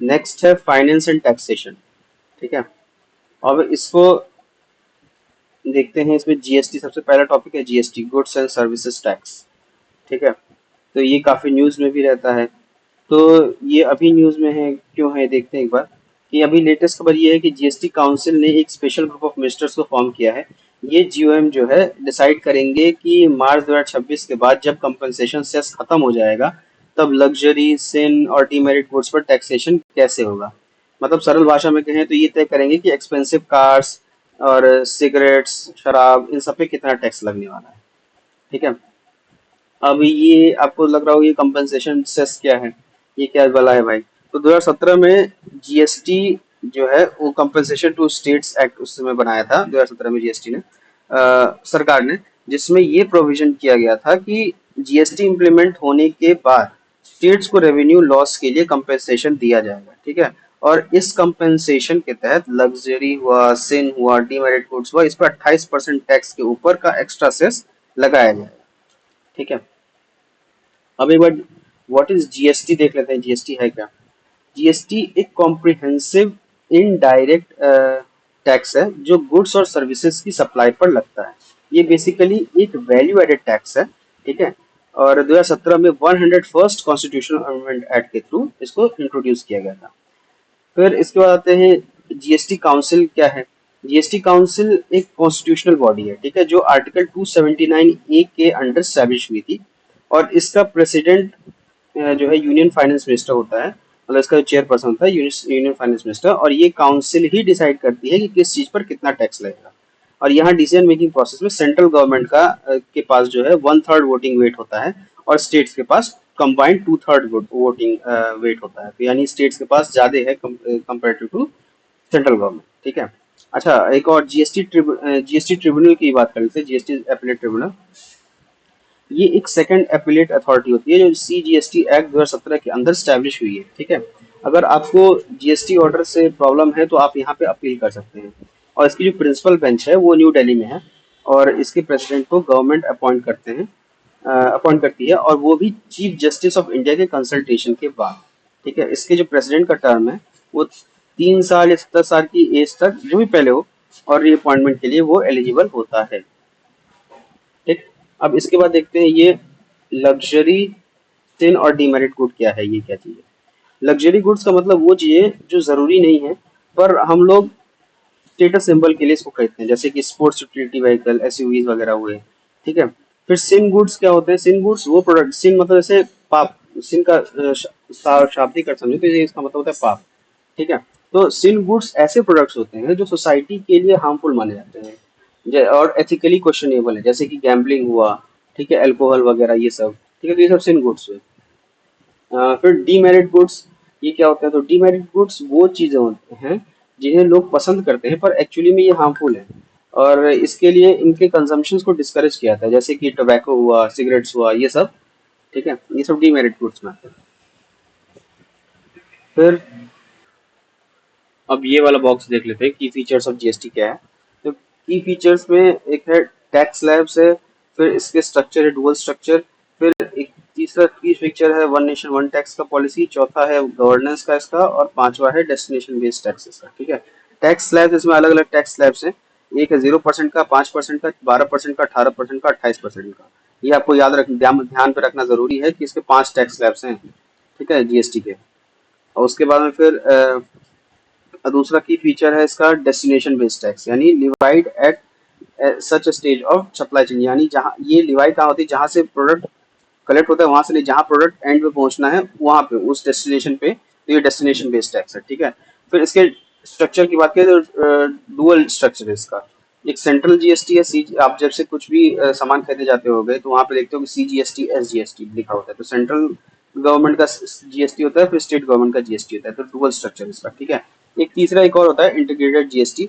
नेक्स्ट है फाइनेंस एंड टैक्सेशन। ठीक है, अब इसको देखते हैं। इसमें जीएसटी सबसे पहला टॉपिक है, GST, goods and services tax. ठीक है, तो ये काफी न्यूज में भी रहता है। तो ये अभी न्यूज में है, क्यों है देखते हैं एक बार। कि अभी लेटेस्ट खबर ये है कि जीएसटी काउंसिल ने एक स्पेशल ग्रुप ऑफ मिनिस्टर्स को फॉर्म किया है। ये जीओएम जो है डिसाइड करेंगे कि मार्च 2026 के बाद जब कंपनसेशन सेस खत्म हो जाएगा तब लग्जरी, सिन और डीमेरिट गुड्स पर टैक्सेशन कैसे होगा। मतलब सरल भाषा में कहें तो ये तय करेंगे कि एक्सपेंसिव कार्स और सिगरेट्स, शराब, इन सब पे कितना टैक्स लगने वाला है। ठीक है, अब ये आपको लग रहा हो ये कंपनसेशन सेस क्या है, ये क्या भला है भाई। तो 2017 में जीएसटी जो है वो कंपनसेशन टू स्टेट्स एक्ट उस समय बनाया था 2017 में जीएसटी ने, सरकार ने, जिसमें ये प्रोविजन किया गया था कि जीएसटी इम्प्लीमेंट होने के बाद स्टेट्स को रेवेन्यू लॉस के लिए कंपनसेशन दिया जाएगा। ठीक है, और इस कंपेंसेशन के तहत लग्जरी हुआ, सिन हुआ, डीमेरिट गुड्स हुआ, इस पर 28% टैक्स के ऊपर का एक्स्ट्रा सेस लगाया जाएगा। ठीक है। अब एक बार व्हाट इज जीएसटी देख लेते हैं, जीएसटी है क्या। जीएसटी एक कॉम्प्रिहेंसिव इनडायरेक्ट टैक्स है जो गुड्स और सर्विसेज की सप्लाई पर लगता है। ये बेसिकली एक वैल्यू एडेड टैक्स है। ठीक है। और 2017 में 101st कॉन्स्टिट्यूशनल अमेंडमेंट एक्ट के थ्रू इसको इंट्रोड्यूस किया गया था। फिर इसके बाद आते हैं जीएसटी काउंसिल क्या है। जीएसटी काउंसिल एक कॉन्स्टिट्यूशनल बॉडी है, ठीक है, जो आर्टिकल 279 ए के अंडर स्टैब्लिश हुई थी। और इसका प्रेसिडेंट जो है यूनियन फाइनेंस मिनिस्टर होता है, मतलब इसका जो चेयरपर्सन होता है यूनियन फाइनेंस मिनिस्टर। और ये काउंसिल ही डिसाइड करती है कि किस चीज पर कितना टैक्स लगेगा। और यहाँ डिसीजन मेकिंग प्रोसेस में सेंट्रल गवर्नमेंट का के पास जो है 1/3 वोटिंग वेट होता है, और स्टेट्स के पास कंबाइंड 2/3 वोटिंग वेट होता है। तो यानी स्टेट्स के पास ज्यादा है कंपेरेटिव टू सेंट्रल गवर्नमेंट। ठीक है। अच्छा, एक और जीएसटी ट्रिब्यूनल की बात कर लेते हैं, जीएसटी एपीलेट ट्रिब्यूनल। ये एक सेकंड एपीलेट अथॉरिटी होती है जो सीजीएसटी एक्ट 2017 के अंदर स्टैब्लिश हुई है। ठीक है। अगर आपको जीएसटी ऑर्डर से प्रॉब्लम है तो आप यहाँ पे अपील कर सकते हैं। और इसकी जो प्रिंसिपल बेंच है वो न्यू दिल्ली में है, और इसके प्रेसिडेंट को गवर्नमेंट अपॉइंट करती है, और वो भी चीफ जस्टिस ऑफ इंडिया के कंसल्टेशन के बाद। ठीक है। इसके जो प्रेसिडेंट का टर्म है वो 3 साल या 70 साल की एज तक जो भी पहले हो, और रीअपॉइंटमेंट के लिए वो एलिजिबल होता है। ठीक। अब इसके बाद देखते हैं ये लग्जरी सिन और डीमेरिट गुड क्या है, ये क्या चीज है। लग्जरी गुड्स का मतलब वो चीज है जो जरूरी नहीं है पर हम लोग स्टेटस सिंबल के लिए इसको खरीदते हैं, जैसे कि स्पोर्ट्स यूटिलिटी व्हीकल, एसयूवीज वगैरह हुए। ठीक है। फिर सिन गुड्स क्या होते हैं। सिन गुड्स वो प्रोडक्ट, सिन मतलब जैसे पाप, सिन का शाब्दिक अर्थ समझो तो ये इसका मतलब होता है पाप। ठीक है। तो सिन गुड्स ऐसे प्रोडक्ट्स होते हैं जो सोसाइटी के लिए हार्मफुल माने जाते हैं, और एथिकली क्वेश्चनेबल है, जैसे कि गैम्बलिंग हुआ, ठीक है, अल्कोहल वगैरह ये सब। ठीक है। तो ये सब सिन गुड्स हुए। फिर डीमेरिट गुड्स, ये क्या होता है। तो डीमेरिट गुड्स वो चीजें होते हैं जिन्हें लोग पसंद करते हैं पर एक्चुअली में ये हार्मफुल है, और इसके लिए इनके कंजम्पशन को डिस्करेज किया जाता है, जैसे कि टोबैको हुआ, सिगरेट्स हुआ, ये सब। ठीक है। ये सब डीमेरिट गुड्स में आते हैं। फिर अब ये वाला बॉक्स देख लेते हैं, की फीचर्स ऑफ जीएसटी क्या है। तो की फीचर्स में एक है टैक्स स्लैब्स है, फिर इसके स्ट्रक्चर है डुअल स्ट्रक्चर, फिर एक तीसरा की फीचर है वन नेशन वन टैक्स का पॉलिसी, चौथा है गवर्नेंस का इसका, और पांचवा है डेस्टिनेशन बेस्ड टैक्सेस का। ठीक है। टैक्स स्लैब्स इसमें अलग अलग टैक्स स्लैब्स हैं। एक है 0% का, 5% का, 12% का, 18% का, 28% का। ये आपको याद रख ध्यान पे रखना जरूरी है कि इसके 5 टैक्स स्लैब्स हैं। ठीक है, जीएसटी के। और उसके बाद में फिर दूसरा की फीचर है इसका डेस्टिनेशन बेस्ड टैक्स, यानी levied at such stage of supply chain, यानी जहाँ ये लिवाइड कहाँ होती है, जहाँ से प्रोडक्ट कलेक्ट होता है वहां से नहीं, जहाँ प्रोडक्ट एंड पे पहुंचना है वहां पे उस डेस्टिनेशन पे। तो ये डेस्टिनेशन बेस्ड टैक्स है। ठीक है। फिर इसके स्ट्रक्चर की बात करें तो डुअल स्ट्रक्चर है इसका। एक सेंट्रल जीएसटी है, सी, आप जब से कुछ भी सामान खरीदे जाते हो गए तो वहां पे देखते हो कि सीजीएसटी एसजीएसटी लिखा होता है, तो सेंट्रल गवर्नमेंट का जीएसटी होता है, फिर स्टेट गवर्नमेंट का जीएसटी होता है, तो डुअल स्ट्रक्चर इसका। ठीक है। एक तीसरा एक और होता है इंटीग्रेटेड जीएसटी।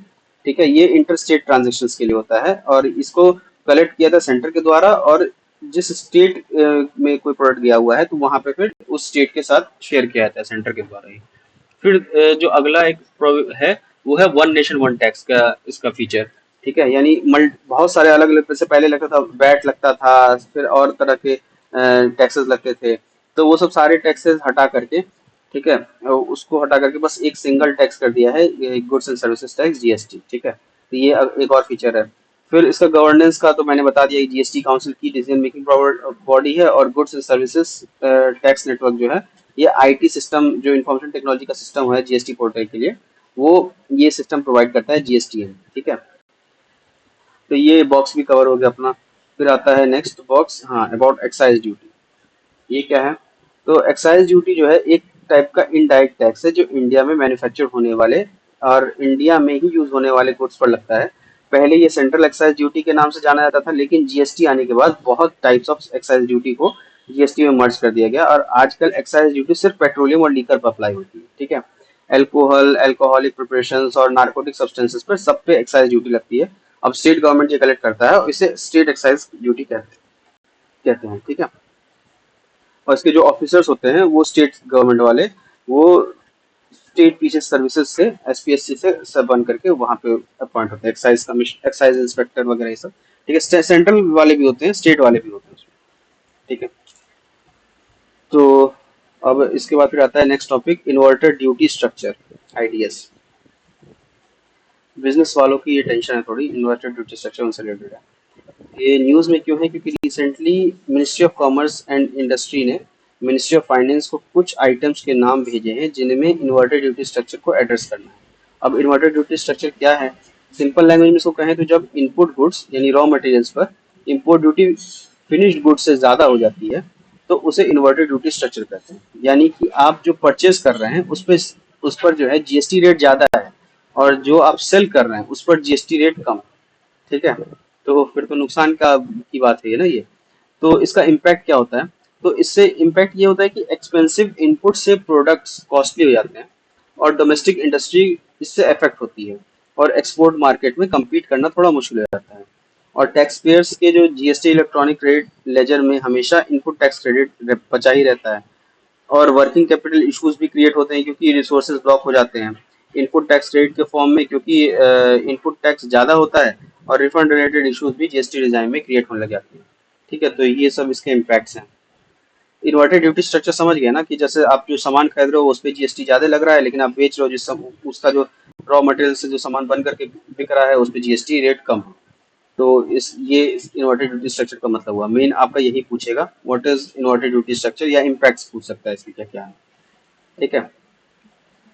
ठीक है। ये इंटर स्टेट ट्रांजेक्शन के लिए होता है, और इसको कलेक्ट किया था सेंटर के द्वारा, और जिस स्टेट में कोई प्रोडक्ट गया हुआ है तो वहां पे फिर उस स्टेट के साथ शेयर किया जाता है सेंटर के द्वारा ही। फिर जो अगला एक है वो है वन नेशन वन टैक्स का इसका फीचर। ठीक है। यानी बहुत सारे अलग अलग, जैसे पहले लगता था वैट लगता था, फिर और तरह के टैक्सेस लगते थे, तो वो सब सारे टैक्सेस हटा करके, ठीक है, उसको हटा करके बस एक सिंगल टैक्स कर दिया है, goods and services tax, GST. ठीक है। तो ये एक और फीचर है। फिर इसका गवर्नेंस का तो मैंने बता दिया, जीएसटी काउंसिल की डिसीजन मेकिंग बॉडी है, और goods and services tax network जो है, ये आईटी सिस्टम, जो इंफॉर्मेशन टेक्नोलॉजी का सिस्टम है जीएसटी पोर्टल के लिए, वो ये सिस्टम प्रोवाइड करता है जीएसटीएन। ठीक है। तो ये बॉक्स भी कवर हो गया अपना। फिर आता है नेक्स्ट बॉक्स, हाँ, अबाउट एक्साइज ड्यूटी। ये क्या है। तो एक्साइज ड्यूटी जो है एक टाइप का इनडायरेक्ट टैक्स है जो इंडिया में मैन्युफैक्चर होने वाले और इंडिया में ही यूज होने वाले गुड्स पर लगता है। पहले ये सेंट्रल एक्साइज ड्यूटी के नाम से जाना जाता था, लेकिन जीएसटी आने के बाद बहुत टाइप्स ऑफ एक्साइज ड्यूटी को जीएसटी में मर्ज कर दिया गया, और आजकल एक्साइज ड्यूटी सिर्फ पेट्रोलियम और लीकर पर अप्लाई होती है। ठीक है। एल्कोहल, एल्कोहलिक प्रिपरेशंस और नार्कोटिक सब्सटेंसेस पर सब पे एक्साइज ड्यूटी लगती है। अब स्टेट गवर्नमेंट ये कलेक्ट करता है और इसे स्टेट एक्साइज ड्यूटी कहते हैं। ठीक है। और इसके जो ऑफिसर्स होते हैं वो स्टेट गवर्नमेंट वाले, वो स्टेट पीछे सर्विसेज से एसपीएससी से सब बन करके वहां पे अपॉइंट होते हैं, एक्साइज कमिश्नर, एक्साइज इंस्पेक्टर वगैरह ये सब। ठीक है, सेंट्रल वाले भी होते हैं, स्टेट वाले भी होते हैं उसमें। ठीक है। तो अब इसके बाद फिर आता है next topic, inverter duty structure, IDs. Business वालों की ये टेंशन है थोड़ी, इन्वर्टर ड्यूटी स्ट्रक्चर उनसे रिलेटेड है। ये न्यूज में क्यों है, क्योंकि recently ministry of commerce and industry ने मिनिस्ट्री ऑफ फाइनेंस को कुछ आइटम्स के नाम भेजे हैं जिनमें इन्वर्टर ड्यूटी स्ट्रक्चर को एड्रेस करना है। अब इन्वर्टर ड्यूटी स्ट्रक्चर क्या है, सिंपल लैंग्वेज में इसको कहें तो जब इनपुट गुड्स यानी रॉ मटेरियल्स पर इम्पोर्ट ड्यूटी फिनिश्ड गुड्स से ज्यादा हो जाती है तो उसे इन्वर्टर ड्यूटी स्ट्रक्चर कहते हैं। यानी कि आप जो परचेज कर रहे हैं उस पर जो है जीएसटी रेट ज्यादा है, और जो आप सेल कर रहे हैं उस पर जीएसटी रेट कम। ठीक है, तो फिर तो नुकसान का की बात है ना ये। तो इसका इम्पैक्ट क्या होता है, तो इससे इम्पैक्ट ये होता है कि एक्सपेंसिव इनपुट से प्रोडक्ट्स कॉस्टली हो जाते हैं, और डोमेस्टिक इंडस्ट्री इससे अफेक्ट होती है, और एक्सपोर्ट मार्केट में compete करना थोड़ा मुश्किल हो जाता है। और टैक्स पेयर्स के जो जीएसटी इलेक्ट्रॉनिक क्रेडिट लेजर में हमेशा इनपुट टैक्स क्रेडिट बचा ही रहता है, और वर्किंग कैपिटल इश्यूज भी क्रिएट होते हैं क्योंकि रिसोर्सेज ब्लॉक हो जाते हैं इनपुट टैक्स क्रेडिट के फॉर्म में, क्योंकि इनपुट टैक्स ज्यादा होता है, और रिफंड रिलेटेड इश्यूज भी जीएसटी डिजाइन में क्रिएट होने लग जाते हैं। ठीक है, तो ये सब इसके इम्पैक्ट्स हैं। इन्वर्टेड ड्यूटी स्ट्रक्चर समझ गए ना, कि जैसे आप जो सामान खरीद रहे हो उस पर जीएसटी ज्यादा लग रहा है, लेकिन आप बेच रहे हो उसका जो रॉ मटेरियल से जो सामान बन करके बिक रहा है उस पर जीएसटी रेट कम है। तो ये इन्वर्टेड ड्यूटी स्ट्रक्चर का मतलब हुआ, मेन आपका यही पूछेगा, what is inverted duty structure, या इम्पैक्ट्स पूछ सकता है इसके क्या क्या है। ठीक है।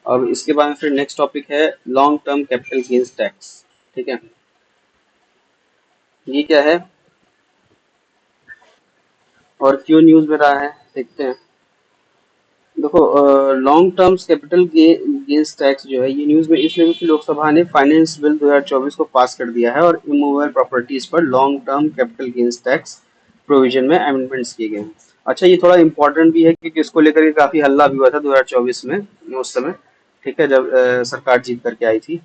अब इसके बाद में फिर नेक्स्ट टॉपिक है long term capital gains tax. ठीक है, ये क्या है और क्यों न्यूज में रहा है, देखते हैं। देखो, long terms capital gains tax जो है ये न्यूज में इसलिए कि लोकसभा ने फाइनेंस बिल 2024 को पास कर दिया है, और इमूवेबल प्रॉपर्टीज पर long term capital gains tax provision में अमेंडमेंट्स किए गए हैं। अच्छा, ये थोड़ा इंपॉर्टेंट भी है क्योंकि इसको लेकर के काफी हल्ला भी हुआ था 2024 में उस समय। ठीक है, जब सरकार जीत करके आई थी।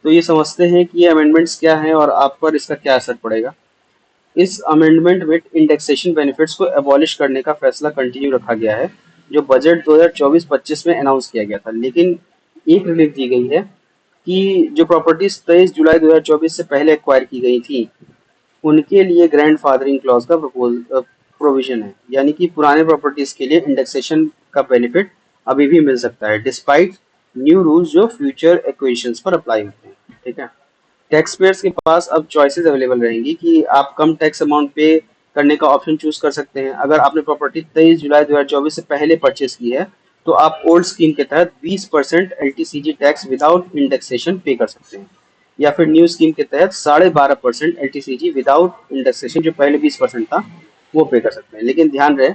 तो ये समझते हैं कि ये अमेंडमेंट्स क्या हैं और आप पर इसका क्या असर पड़ेगा। इस अमेंडमेंट में इंडेक्सेशन बेनिफिट्स को एबॉलिश करने का फैसला कंटिन्यू रखा गया है, जो बजट 2024-25 में अनाउंस किया गया था, लेकिन एक रिलीफ दी गई है कि जो प्रॉपर्टीज 23 जुलाई 2024 से पहले एक्वायर की गई थी उनके लिए ग्रैंड फादरिंग क्लॉज का प्रोविजन है, यानी कि पुराने प्रॉपर्टीज के लिए इंडेक्सेशन का बेनिफिट अभी भी मिल सकता है डिस्पाइट न्यू रूल्स जो फ्यूचर एक्विजिशंस पर अप्लाई होते हैं। ठीक है, टैक्स पेयर्स के पास अब चॉइसेस अवेलेबल रहेंगी कि आप कम टैक्स अमाउंट पे करने का ऑप्शन चूज कर सकते हैं। अगर आपने प्रॉपर्टी 23 जुलाई 2024 से पहले परचेज की है तो आप ओल्ड स्कीम के तहत 20% एलटीसीजी टैक्स विदाउट इंडेक्सेशन पे कर सकते हैं, या फिर न्यू स्कीम के तहत 12.5% एलटीसीजी विदाउट इंडेक्सेशन, जो पहले 20% था, वो पे कर सकते हैं। लेकिन ध्यान रहे,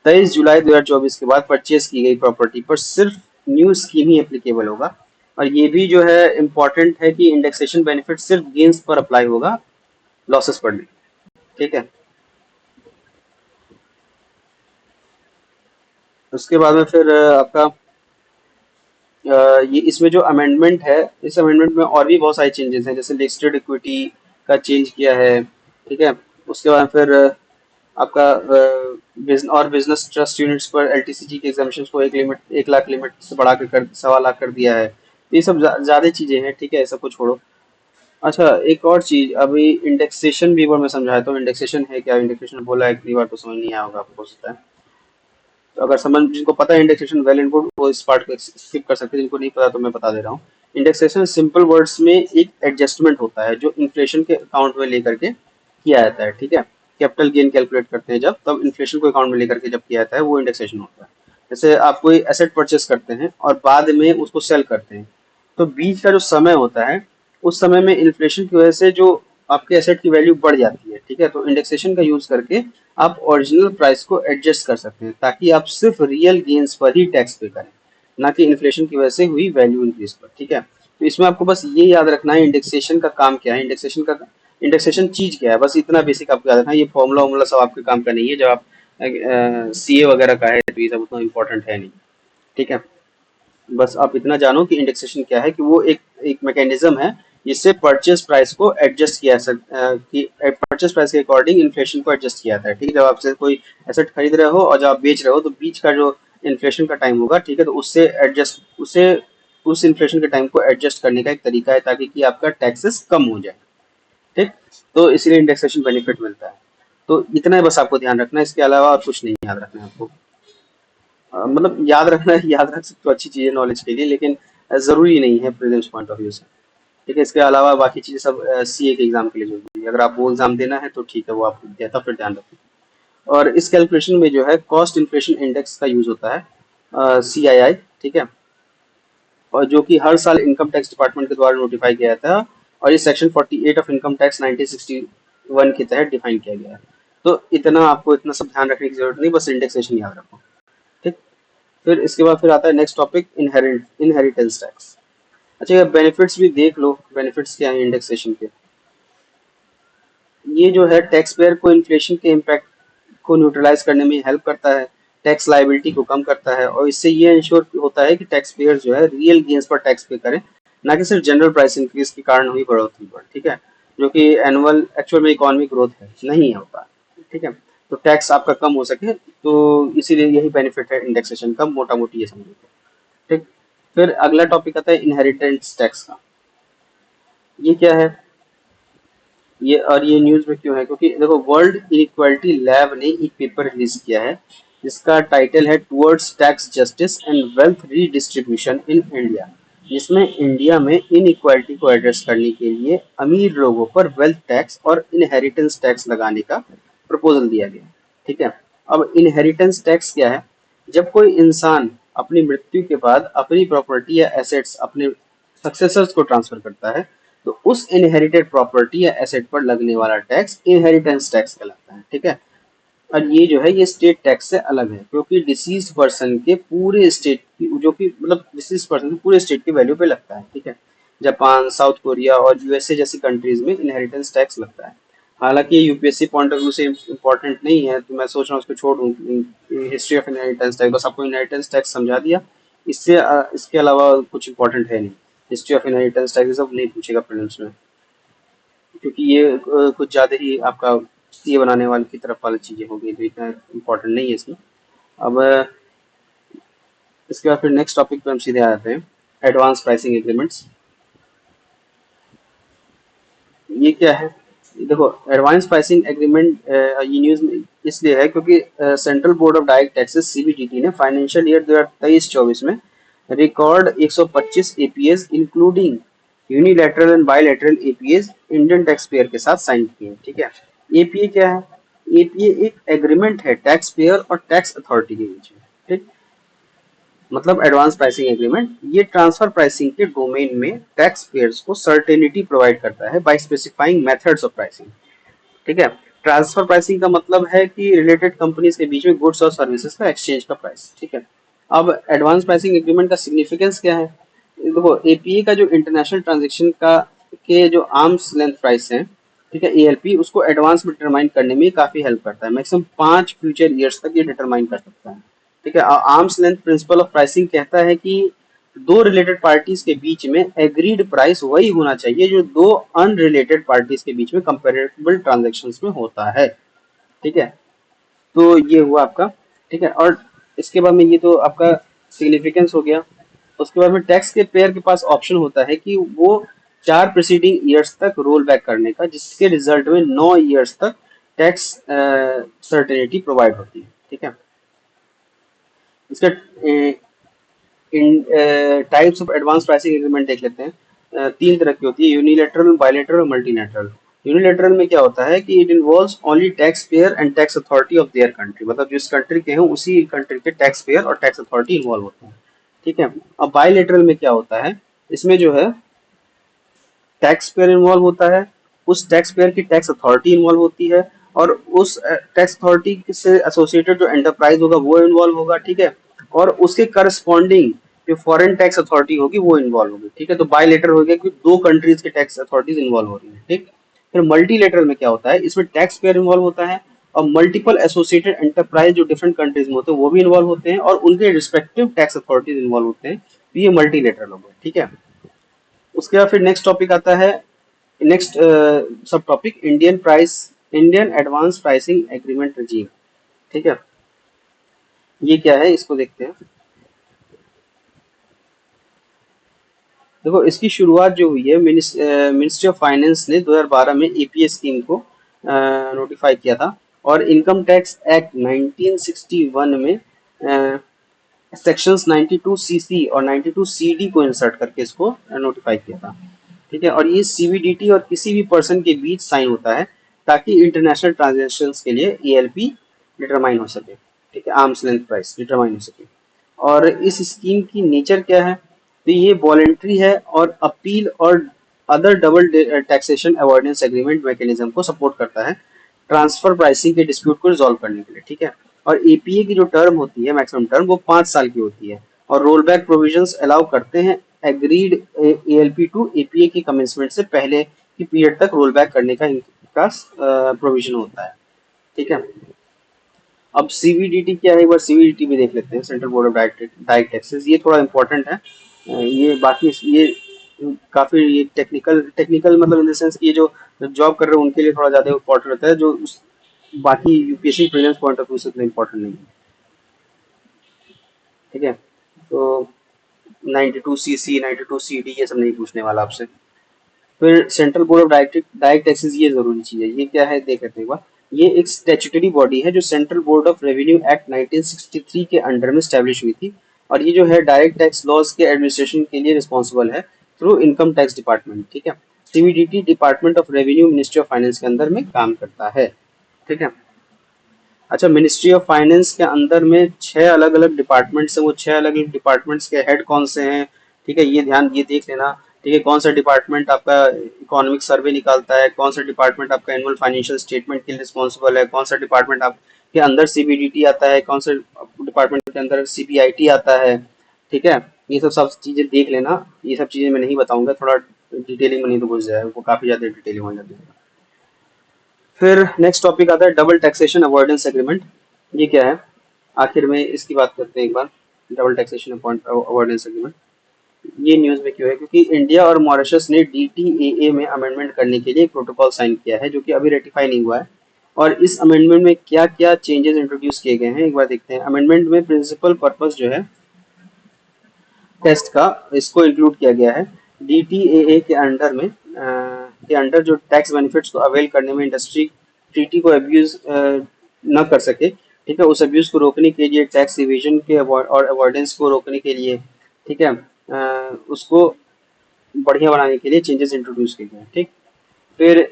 23 जुलाई 2024 के बाद परचेज की गई प्रॉपर्टी पर सिर्फ न्यू स्कीम ही एप्लीकेबल होगा, और ये भी जो है इम्पोर्टेंट है कि इंडेक्सेशन बेनिफिट सिर्फ गेन्स पर अप्लाई होगा, लॉसेस पर नहीं। ठीक है, उसके बाद में फिर आपका ये इसमें जो अमेंडमेंट है, इस अमेंडमेंट में और भी बहुत सारे चेंजेस हैं, जैसे लिस्टेड इक्विटी का चेंज किया है। ठीक है, उसके बाद फिर आपका और बिजनेस ट्रस्ट यूनिट्स पर एलटीसीजी के एग्जामिशन को 1 लाख लिमिट से बढ़ा कर 1.25 लाख कर दिया है। ये सब ज्यादा चीजें हैं। ठीक है, ये सब कुछ छोड़ो। अच्छा, एक और चीज, अभी इंडेक्सेशन भी एक बार मैं समझाया, तो इंडेक्सेशन है क्या, इंडेक्सेशन बोला है कई बार तो समझ नहीं आया होगा आपको, हो सकता है। तो अगर समझ जिनको पता है इंडेक्सेशन वेल एंड गुड, वो इस पार्ट को स्किप कर सकते हैं, जिनको नहीं पता तो मैं बता दे रहा हूँ। इंडेक्सेशन सिंपल वर्ड्स में एक एडजस्टमेंट होता है जो इन्फ्लेशन के अकाउंट में लेकर के किया जाता है। ठीक है, कैपिटल गेन कैलकुलेट करते हैं जब, तब इन्फ्लेशन को अकाउंट में लेकर के जब किया जाता है वो इंडेक्सेशन होता है। जैसे आप कोई एसेट परचेस करते हैं और बाद में उसको सेल करते हैं, तो बीच का जो समय होता है उस समय में इन्फ्लेशन की वजह से जो आपके एसेट की वैल्यू बढ़ जाती है। ठीक है, तो इंडेक्सेशन का यूज करके आप ओरिजिनल प्राइस को एडजस्ट कर सकते हैं ताकि आप सिर्फ रियल गेन्स पर ही टैक्स पे करें, ना कि इन्फ्लेशन की वजह से हुई वैल्यू इंक्रीज पर। ठीक है, तो इसमें आपको बस ये याद रखना है इंडेक्सेशन का काम क्या है, इंडेक्सेशन चीज क्या है, बस इतना बेसिक आपको याद रखना है। ये फॉर्मूला वॉर्मूला सब आपके काम का नहीं है, जब आप सीए वगैरह का है तो ये सब उतना इम्पोर्टेंट है नहीं। ठीक है, बस आप इतना जानो कि इंडेक्सेशन क्या है, कि वो एक मैकेनिज्म है जिससे परचेस प्राइस को एडजस्ट कि परचेस प्राइस के अकॉर्डिंग इन्फ्लेशन को एडजस्ट किया जाता है। ठीक है, जब आपसे कोई एसेट खरीद रहे हो और जब आप बेच रहे हो तो बीच का जो इन्फ्लेशन का टाइम होगा, ठीक है, तो उससे एडजस्ट उसे उस इन्फ्लेशन के टाइम को एडजस्ट करने का एक तरीका है, ताकि कि आपका टैक्सेस कम हो जाए। ठीक, तो इसीलिए इंडेक्सेशन बेनिफिट मिलता है। तो इतना ही बस आपको ध्यान रखना है, इसके अलावा और कुछ नहीं याद रखना है आपको। मतलब याद रखना है, याद रख सकते हो, अच्छी चीज़ है नॉलेज के लिए, लेकिन ज़रूरी नहीं है प्रीलिम्स पॉइंट ऑफ व्यू से। ठीक है, इसके अलावा बाकी चीज़ें सब सीए के एग्जाम के लिए जरूरी है। अगर आप वो एग्जाम देना है तो ठीक है, वो आप देता फिर ध्यान रखें। और इस कैलकुलेशन में जो है कॉस्ट इन्फ्लेशन इंडेक्स का यूज होता है, CII, ठीक है, और जो कि हर साल इनकम टैक्स डिपार्टमेंट के द्वारा नोटिफाई किया जाता है, और ये सेक्शन 48 ऑफ इनकम टैक्स 1961 के तहत डिफाइन किया गया है। तो इतना आपको इतना सब ध्यान रखने की जरूरत नहीं, बस इंडेक्सेशन याद रखो। ठीक, फिर इसके बाद फिर आता है नेक्स्ट टॉपिक, इनहेरिटेंस टैक्स। अच्छा, ये बेनिफिट्स भी देख लो, बेनिफिट्स क्या है इंडेक्सेशन के। ये जो है टैक्स पेयर को इन्फ्लेशन के इम्पैक्ट को न्यूट्रलाइज करने में हेल्प करता है, टैक्स लाइबिलिटी को कम करता है, और इससे ये इंश्योर होता है कि टैक्स पेयर जो है रियल गेन्स पर टैक्स पे करें, ना कि सिर्फ जनरल प्राइस इंक्रीज के कारण हुई बढ़ोतरी पर। ठीक है, जो कि एनुअल एक्चुअल में इकोनॉमिक ग्रोथ है नहीं होता। ठीक है, तो टैक्स आपका कम हो सके, तो इसीलिए यही बेनिफिट है इंडेक्सेशन का, मोटा मोटी ये समझो। ठीक, फिर अगला टॉपिक आता है इनहेरिटेंस टैक्स का। ये क्या है, ये न्यूज में क्यों है, क्योंकि देखो वर्ल्ड इनइक्वालिटी लैब ने एक पेपर रिलीज किया है जिसका टाइटल है towards tax justice and wealth redistribution in India, जिसमें इंडिया में इनइक्वालिटी को एड्रेस करने के लिए अमीर लोगों पर वेल्थ टैक्स और इनहेरिटेंस टैक्स लगाने का प्रपोजल दिया गया। ठीक है, अब इनहेरिटेंस टैक्स क्या है, जब कोई इंसान अपनी मृत्यु के बाद अपनी प्रॉपर्टी या एसेट्स अपने सक्सेसर्स को ट्रांसफर करता है, तो उस इनहेरिटेड प्रॉपर्टी या एसेट पर लगने वाला टैक्स इनहेरिटेंस टैक्स कहलाता है। ठीक है, और ये जो है ये स्टेट टैक्स से अलग है, क्योंकि डिसीज पर्सन के पूरे स्टेट की, जो कि मतलब डिसीज पर्सन के पूरे स्टेट की वैल्यू पे लगता है। ठीक है, जापान, साउथ कोरिया और यूएसए जैसी कंट्रीज में इनहेरिटेंस टैक्स लगता है। हालांकि यूपीएससी पॉइंट ऑफ व्यू से इम्पोर्टेंट नहीं है, तो मैं सोच रहा हूँ उसको छोड़ दूँ, हिस्ट्री ऑफ इनहेरिटेंस टैक्स, बस आपको इनहेरिटेंस टैक्स समझा दिया। इससे इसके अलावा कुछ इंपॉर्टेंट है नहीं। हिस्ट्री ऑफ इनहेरिटेंस टैक्स सब नहीं पूछेगा प्रीलिम्स में, क्योंकि ये कुछ ज्यादा ही आपका ये बनाने वाले की तरफ वाली चीजें होगी, तो इतना इम्पोर्टेंट नहीं है इसमें। अब इसके बाद फिर नेक्स्ट टॉपिक पे हम सीधे आते हैं, एडवांस प्राइसिंग एग्रीमेंट्स। ये क्या है, देखो एडवांस प्राइसिंग एग्रीमेंट ये न्यूज में इसलिए है क्योंकि central board of direct taxes CBDT ने फाइनेंशियल ईयर 2023-24 में record 125 APS including unilateral and bilateral APS Indian tax payer के साथ साइन किए। ठीक है, एपीए क्या है, एपीए एक एग्रीमेंट है टैक्स पेयर और टैक्स अथॉरिटी के बीच में। ठीक, मतलब एडवांस प्राइसिंग एग्रीमेंट ये ट्रांसफर प्राइसिंग के डोमेन में टैक्स पेयर्स को सर्टेनिटी प्रोवाइड करता है by specifying methods of pricing. ठीक है, ट्रांसफर प्राइसिंग का मतलब है कि रिलेटेड कंपनीज के बीच में गुड्स और सर्विसेज का एक्सचेंज का प्राइस। ठीक है, अब एडवांस प्राइसिंग एग्रीमेंट का सिग्निफिकेंस क्या है, देखो एपीए का जो इंटरनेशनल ट्रांजेक्शन का के जो आर्म्स लेंथ प्राइस है, ठीक है, एएलपी, उसको एडवांस में डिटरमाइन करने में काफी हेल्प करता है, मैक्सिमम 5 फ्यूचर ईयर्स तक ये डिटरमाइन कर सकता है। ठीक है, arms length principle of pricing कहता है कि दो रिलेटेड पार्टीज के बीच में एग्रीड प्राइस वही होना चाहिए जो दो अनरिलेटेड पार्टीज के बीच में कंपेरेबल ट्रांजेक्शन्स में होता है। ठीक है, तो ये हुआ आपका। ठीक है, और इसके बाद में ये तो आपका सिग्निफिकेंस हो गया। उसके बाद में टैक्स के पेयर के पास ऑप्शन होता है कि वो 4 प्रीसीडिंग ईयर्स तक रोल बैक करने का, जिसके रिजल्ट में 9 ईयर्स तक टैक्स सर्टेनिटी प्रोवाइड होती है। ठीक है, इसका इन types of advance pricing agreement देख लेते हैं। 3 तरह की होती है, यूनिलेटरल, बायलेटरल और मल्टीलेटरल। यूनिलेटरल में क्या होता है कि it involves only tax payer and tax authority of their country, मतलब जिस कंट्री के हैं उसी कंट्री के टैक्स पेयर और टैक्स अथॉरिटी इन्वॉल्व होते हैं। ठीक है, अब बायलेटरल में क्या होता है, इसमें जो है टैक्स पेयर इन्वॉल्व होता है, उस टैक्स पेयर की टैक्स अथॉरिटी इन्वॉल्व होती है, और उस टैक्स अथॉरिटी से एसोसिएटेड जो एंटरप्राइज होगा वो इन्वॉल्व होगा। ठीक है, और उसके करस्पॉन्डिंग जो फॉरेन टैक्स अथॉरिटी होगी वो इन्वॉल्व होगी। ठीक है, तो बायलेटर हो गया कि दो कंट्रीज के टैक्स अथॉरिटीज इन्वॉल्व हो रही है। ठीक, फिर मल्टीलेटरल में क्या होता है, इसमें टैक्स पेयर इन्वॉल्व होता है और मल्टीपल एसोसिएटेड एंटरप्राइज जो डिफरेंट कंट्रीज में होते हैं वो भी इन्वॉल्व होते हैं, और उनके रिस्पेक्टिव टैक्स अथॉरिटीज इन्वॉल्व होते हैं। तो ये मल्टीलेटरल हो गया। ठीक है, उसके बाद फिर नेक्स्ट टॉपिक आता है, next sub topic Indian advance pricing agreement regime. ठीक है, ये क्या है इसको देखते हैं। देखो इसकी शुरुआत जो हुई है, मिनिस्ट्री ऑफ फाइनेंस ने 2012 में एपीए स्कीम को नोटिफाई किया था, और इनकम टैक्स एक्ट 1961 में सेक्शंस 92 सीसी और 92 सीडी को इंसर्ट करके इसको नोटिफाई किया था। ठीक है, और ये सीबीडीटी और किसी भी पर्सन के बीच साइन होता है ताकि इंटरनेशनल ट्रांजेक्शन के लिए ईएलपी डिटरमाइन हो सके। ठीक है, आर्म्स लेंथ प्राइस डिटरमाइन हो सके। और इस स्कीम की नेचर क्या है, तो ये वॉलेंट्री है और अपील और other double taxation avoidance agreement mechanism को सपोर्ट करता है ट्रांसफर प्राइसिंग के डिस्प्यूट को रिजॉल्व करने के लिए। ठीक है, और एपीए की जो टर्म होती है, मैक्सिमम टर्म, वो 5 साल की होती है, और रोल बैक प्रोविजंस अलाउ करते हैं एग्रीड एएलपी टू एपीए की कमेंसमेंट से पहले की पीरियड तक रोल बैक करने का इनका प्रोविजन होता है। ठीक है, अब सीबीडीटी क्या है, एक बार सीबीडीटी भी देख लेते हैं, central board of direct taxes. ये थोड़ा इंपॉर्टेंट है। ये बाकी ये काफी ये टेक्निकल टेक्निकल मतलब इन द सेंस कि ये जो जॉब कर रहे हैं उनके लिए थोड़ा ज्यादा इंपॉर्टेंट होता है, जो बाकी UPSC prelims point of view से इतना इंपॉर्टेंट नहीं है। ठीक है, तो 92 सीसी 92 सीडी ये सब नहीं पूछने वाला आपसे। फिर central board of direct taxes, ये जरूरी चीज है। ये क्या है देख लेते हैं एक बार। ये एक स्टैट्यूटरी बॉडी है जो central board of revenue act 1963 के अंडर में स्टैब्लिश हुई थी, और ये जो है डायरेक्ट टैक्स लॉज के एडमिनिस्ट्रेशन के लिए रिस्पॉन्सिबल है थ्रू इनकम टैक्स डिपार्टमेंट। ठीक है, CBDT department of revenue ministry of finance के अंदर में काम करता है। ठीक है, अच्छा, मिनिस्ट्री ऑफ फाइनेंस के अंदर में 6 अलग अलग डिपार्टमेंट्स हैं। वो 6 अलग अलग डिपार्टमेंट्स के हेड कौन से हैं, ठीक है, ये देख लेना। ठीक है, कौन सा डिपार्टमेंट आपका इकोनॉमिक सर्वे निकालता है, कौन सा डिपार्टमेंट आपका एनुअल फाइनेंशियल स्टेटमेंट के लिए रिस्पॉन्सिबल है, कौन सा डिपार्टमेंट आपके अंदर सीबीडीटी आता है, कौन सा डिपार्टमेंट के अंदर सीबीआईटी आता है। ठीक है, ये सब सब चीजें देख लेना। ये सब चीजें मैं नहीं बताऊंगा, थोड़ा डिटेलिंग में नहीं तो घुस जाए, वो काफी ज्यादा डिटेलिंग हो जाती है। फिर नेक्स्ट टॉपिक आता है डबल टैक्सेशन अवॉइडेंस एग्रीमेंट। ये क्या है, आखिर में इसकी बात करते हैं एक बार। डबल टैक्सेशन अवॉइडेंस एग्रीमेंट ये न्यूज में क्यों है, क्योंकि इंडिया और मॉरिशस ने डीटीएए में अमेंडमेंट करने के लिए एक प्रोटोकॉल साइन किया है जो कि अभी रेटिफाई नहीं हुआ है। और इस अमेंडमेंट में क्या क्या चेंजेस इंट्रोड्यूस किए गए हैं एक बार देखते हैं। अमेंडमेंट में प्रिंसिपल पर्पस जो है टेस्ट का, इसको इंक्लूड किया गया है। डीटीएए के अंडर में के अंडर जो टैक्स बेनिफिट्स को अवेल करने में इंडस्ट्री ट्रीटी को अब्यूज न कर सके। ठीक है, उस अब्यूज को रोकने के लिए, टैक्स इवेजन के और अवॉइडेंस को रोकने के लिए, ठीक है, उसको बढ़िया बनाने के लिए चेंजेस इंट्रोड्यूस किए गए हैं। ठीक, फिर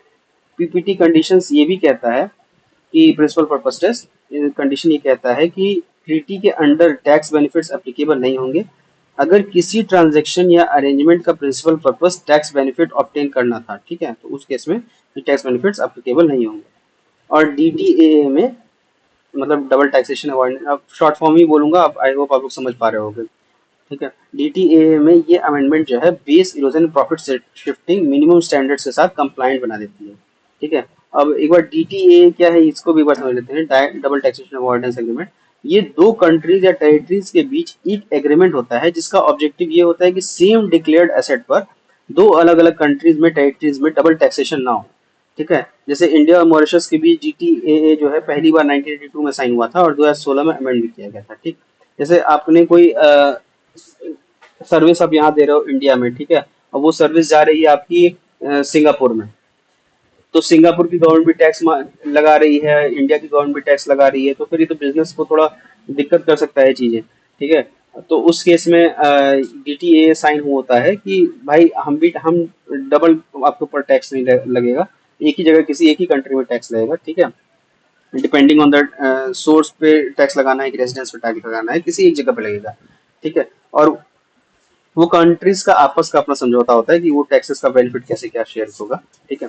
पीपीटी कंडीशंस ये भी कहता है कि प्रिंसिपल पर्पस टेस्ट कंडीशन ये कहता है कि ट्रीटी के अंडर टैक्स बेनिफिट्स एप्लीकेबल नहीं होंगे अगर किसी ट्रांजैक्शन या अरेंजमेंट का principal purpose tax benefit obtain करना था। ठीक है, तो उस केस में टैक्स बेनिफिट्स एप्लीकेबल नहीं होंगे। और डीटीएए में मतलब डबल टैक्सेशन अवॉइडेंस, अब शॉर्ट फॉर्म ही बोलूंगा, अब आई होप आप लोग समझ पा रहे होंगे। ठीक है, डीटीए में ये अमेंडमेंट जो है base erosion profit shifting minimum standards के साथ कंप्लायंट बना देती है। ठीक है, अब एक बार डीटीए क्या है इसको भी एक बार समझ लेते हैं। डबल टैक्सेशन अवॉइडेंस एग्रीमेंट, ये दो कंट्रीज या टेरिटरीज के बीच एक एग्रीमेंट होता है जिसका ऑब्जेक्टिव ये होता है कि सेम डिक्लेयर्ड एसेट पर दो अलग अलग कंट्रीज में, टेरिटरीज में डबल टैक्सेशन ना हो। ठीक है, जैसे इंडिया और मॉरिशस के बीच जीटीएए जो है पहली बार 1982 में साइन हुआ था और 2016 में अमेंड भी किया गया था। ठीक, जैसे आपने कोई सर्विस आप यहाँ दे रहे हो इंडिया में, ठीक है, और वो सर्विस जा रही है आपकी सिंगापुर में, तो सिंगापुर की गवर्नमेंट भी टैक्स लगा रही है, इंडिया की गवर्नमेंट भी टैक्स लगा रही है, तो फिर ये तो बिजनेस को थोड़ा दिक्कत कर सकता है चीजें। ठीक है, तो उस केस में डीटीए साइन होता है कि भाई हम डबल आपके ऊपर टैक्स नहीं लगेगा, एक ही जगह किसी एक ही कंट्री में टैक्स लगेगा। ठीक है, डिपेंडिंग ऑन द सोर्स पे टैक्स लगाना है कि रेजिडेंस पे टैक्स लगाना है, किसी एक जगह पे लगेगा। ठीक है, और वो कंट्रीज का आपस का अपना समझौता होता है कि वो टैक्सेस का बेनिफिट कैसे क्या शेयर होगा। ठीक है,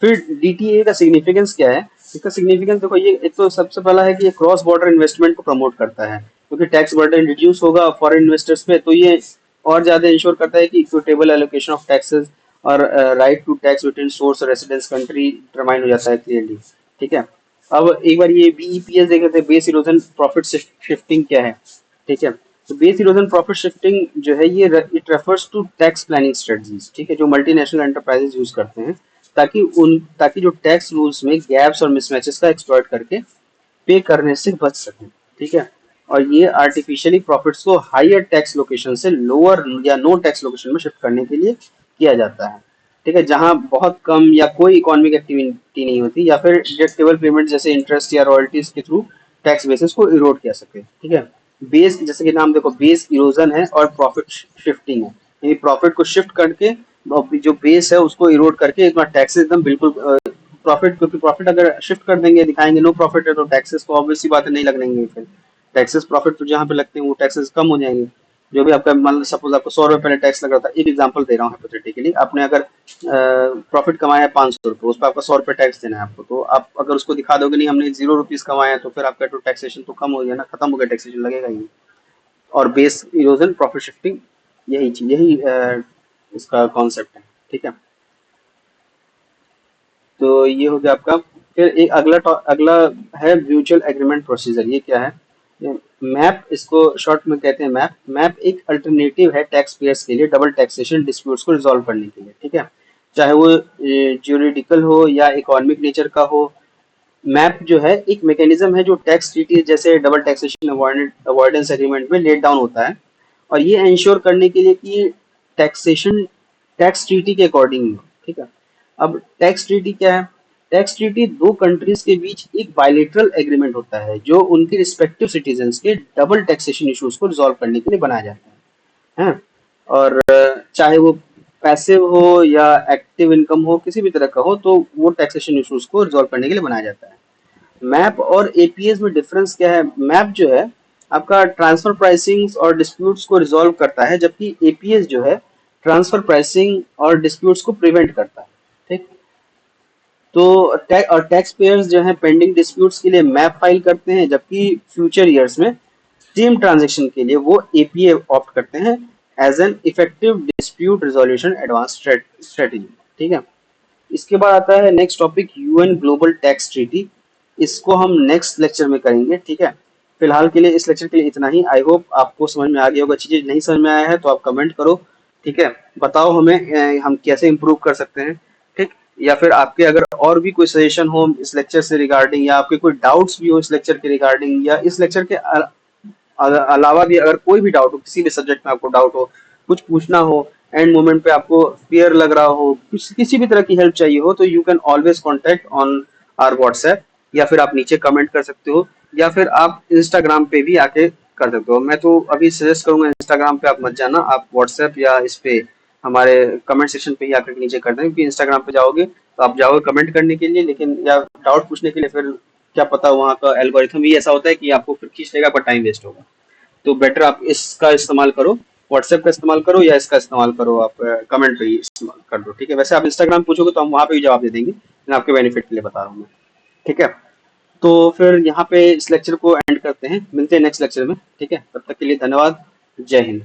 फिर डीटीए का सिग्निफिकेंस क्या है। इसका सिग्निफिकेंस देखो, ये एक तो सबसे पहला है कि ये क्रॉस बॉर्डर इन्वेस्टमेंट को प्रमोट करता है, क्योंकि टैक्स बर्डन रिड्यूस होगा फॉरेन इन्वेस्टर्स पे, तो ये और ज्यादा इंश्योर करता है कि इक्विटेबल एलोकेशन ऑफ टैक्सेस और right to tax between source और रेसिडेंस कंट्री डिटरमाइन हो जाता है क्लियरली। ठीक है, अब एक बार ये बीईपीएस देख लेते हैं, बेस इरोजन प्रॉफिट शिफ्टिंग क्या है। ठीक है, तो बेस इरोजन प्रॉफिट शिफ्टिंग जो है ये it refers to tax planning strategies, ठीक है, जो मल्टीनेशनल एंटरप्राइजेज यूज करते हैं ताकि जो टैक्स रूल्स में गैप्स और मिसमैचेस का एक्सप्लॉइट करके पे करने से बच सकें। ठीक है, और ये आर्टिफिशियली प्रॉफिट्स को हायर टैक्स लोकेशन से लोअर या नो टैक्स लोकेशन में शिफ्ट करने के लिए किया जाता है। ठीक है, जहां बहुत कम या कोई इकोनॉमिक एक्टिविटी नहीं होती, या फिर डिडक्टेबल पेमेंट जैसे इंटरेस्ट या रॉयल्टीज के थ्रू टैक्स बेसिस को इरोड किया सके। ठीक है, बेस जैसे कि नाम देखो, बेस इरोजन है और प्रॉफिट शिफ्टिंग है, यानी प्रॉफिट को शिफ्ट करके जो बेस है उसको इरोड करके एक बार टैक्सेस एकदम बिल्कुल प्रॉफिट, क्योंकि प्रॉफिट अगर शिफ्ट कर देंगे, दिखाएंगे नो प्रॉफिट है, तो टैक्सेस तो ऑब्वियसली बात है नहीं लगेंगे। फिर टैक्सेस प्रॉफिट तो जहाँ पे लगते हैं वो टैक्सेस कम हो जाएंगे। जो भी आपका मान लो सपोज आपको 100 रुपये पहले टैक्स लग रहा था, एक एग्जांपल दे रहा हूँ हाइपोथेटिकली, आपने अगर प्रॉफिट कमाया है 500 रुपये, उस पर आपका 100 रुपये टैक्स देना है आपको, तो आप अगर उसको दिखा दोगे नहीं हमने 0 रुपीज कमाया है, तो फिर आपका तो टैक्सेशन तो कम हो गया ना, खत्म हो गया, टैक्सेशन लगेगा ही नहीं। और बेस इरोजन, प्रॉफिट शिफ्टिंग, यही चीज, यही इसका कॉन्सेप्ट है। ठीक है, तो ये हो गया आपका। फिर एक अगला है म्यूचुअल एग्रीमेंट प्रोसीजर। ये क्या है? मैप, इसको शॉर्ट में कहते हैं मैप। मैप एक अल्टरनेटिव है टैक्स पेयर्स के लिए डबल टैक्सेशन डिस्प्यूट्स को रिजॉल्व करने के लिए। ठीक है, चाहे वो ज्यूरिडिकल हो या इकोनॉमिक नेचर का हो। मैप जो है एक मैकेनिज्म है जो टैक्स ट्रीटी जैसे डबल टैक्सेशन अवॉइडेंस एग्रीमेंट में लेट डाउन होता है, और ये इंश्योर करने के लिए कि टैक्सेशन टैक्स ट्रीटी के अकॉर्डिंग हो। ठीक है, अब टैक्स ट्रीटी क्या है? टैक्स ट्रीटी दो कंट्रीज के बीच एक बायलेटरल एग्रीमेंट होता है जो उनके रिस्पेक्टिव सिटीजन्स के डबल टैक्सेशन इश्यूज को रिजॉल्व करने के लिए बनाया जाता है। और चाहे वो पैसिव हो या एक्टिव इनकम हो, किसी भी तरह का हो, तो वो टैक्सेशन इश्यूज को रिजॉल्व करने के लिए बनाया जाता है। मैप और एपीएस में डिफरेंस क्या है? मैप जो है आपका ट्रांसफर प्राइसिंग और डिस्प्यूट्स को रिजॉल्व करता है, जबकि एपीएस जो है ट्रांसफर प्राइसिंग और डिस्प्यूट्स को प्रिवेंट करता है। ठीक, तो टैक्स पेयर्स जो है पेंडिंग डिस्प्यूट्स के लिए मैप फाइल करते हैं, जबकि फ्यूचर ईयर्स में सेम ट्रांजेक्शन के लिए वो एपीए ऑप्ट करते हैं as an effective dispute resolution advance strategy. ठीक है, इसके बाद आता है next topic, UN global tax treaty. इसको हम नेक्स्ट लेक्चर में करेंगे। ठीक है, फिलहाल के लिए इस लेक्चर के लिए इतना ही। आई होप आपको समझ में आ गया होगा। चीजें नहीं समझ में आया है तो आप कमेंट करो। ठीक है, बताओ हमें हम कैसे इम्प्रूव कर सकते हैं। ठीक, या फिर आपके अगर और भी कोई सजेशन हो इस लेक्चर से रिगार्डिंग, या आपके कोई डाउट्स भी हो इस लेक्चर के रिगार्डिंग, या इस लेक्चर के अलावा भी अगर कोई भी डाउट हो, किसी भी सब्जेक्ट में आपको डाउट हो, कुछ पूछना हो, एंड मोमेंट पे आपको फियर लग रहा हो, कुछ किसी भी तरह की हेल्प चाहिए हो, तो you can always contact on our WhatsApp, या फिर आप नीचे कमेंट कर सकते हो, या फिर आप इंस्टाग्राम पे भी आके कर सकते हो। मैं तो अभी सजेस्ट करूंगा इंस्टाग्राम पे आप मत जाना, आप व्हाट्सएप या इस पे हमारे कमेंट सेक्शन पे ही आकर के नीचे कर दें, क्योंकि इंस्टाग्राम पे जाओगे तो आप जाओगे कमेंट करने के लिए, लेकिन या डाउट पूछने के लिए, फिर क्या पता वहाँ का एल्गोरिथम ही ऐसा होता है कि आपको फिर खींच लेगा, पर टाइम वेस्ट होगा। तो बेटर आप इसका इस्तेमाल करो, व्हाट्सएप का इस्तेमाल करो, या इसका इस्तेमाल करो, आप कमेंट पे ही इस्तेमाल कर दो। ठीक है, वैसे आप इंस्टाग्राम पूछोगे तो हम वहाँ पे भी जवाब दे देंगे, लेकिन आपके बेनिफिट के लिए बता रहा हूँ मैं। ठीक है, तो फिर यहाँ पे इस लेक्चर को एंड करते हैं, मिलते हैं नेक्स्ट लेक्चर में। ठीक है, तब तक के लिए धन्यवाद, जय हिंद।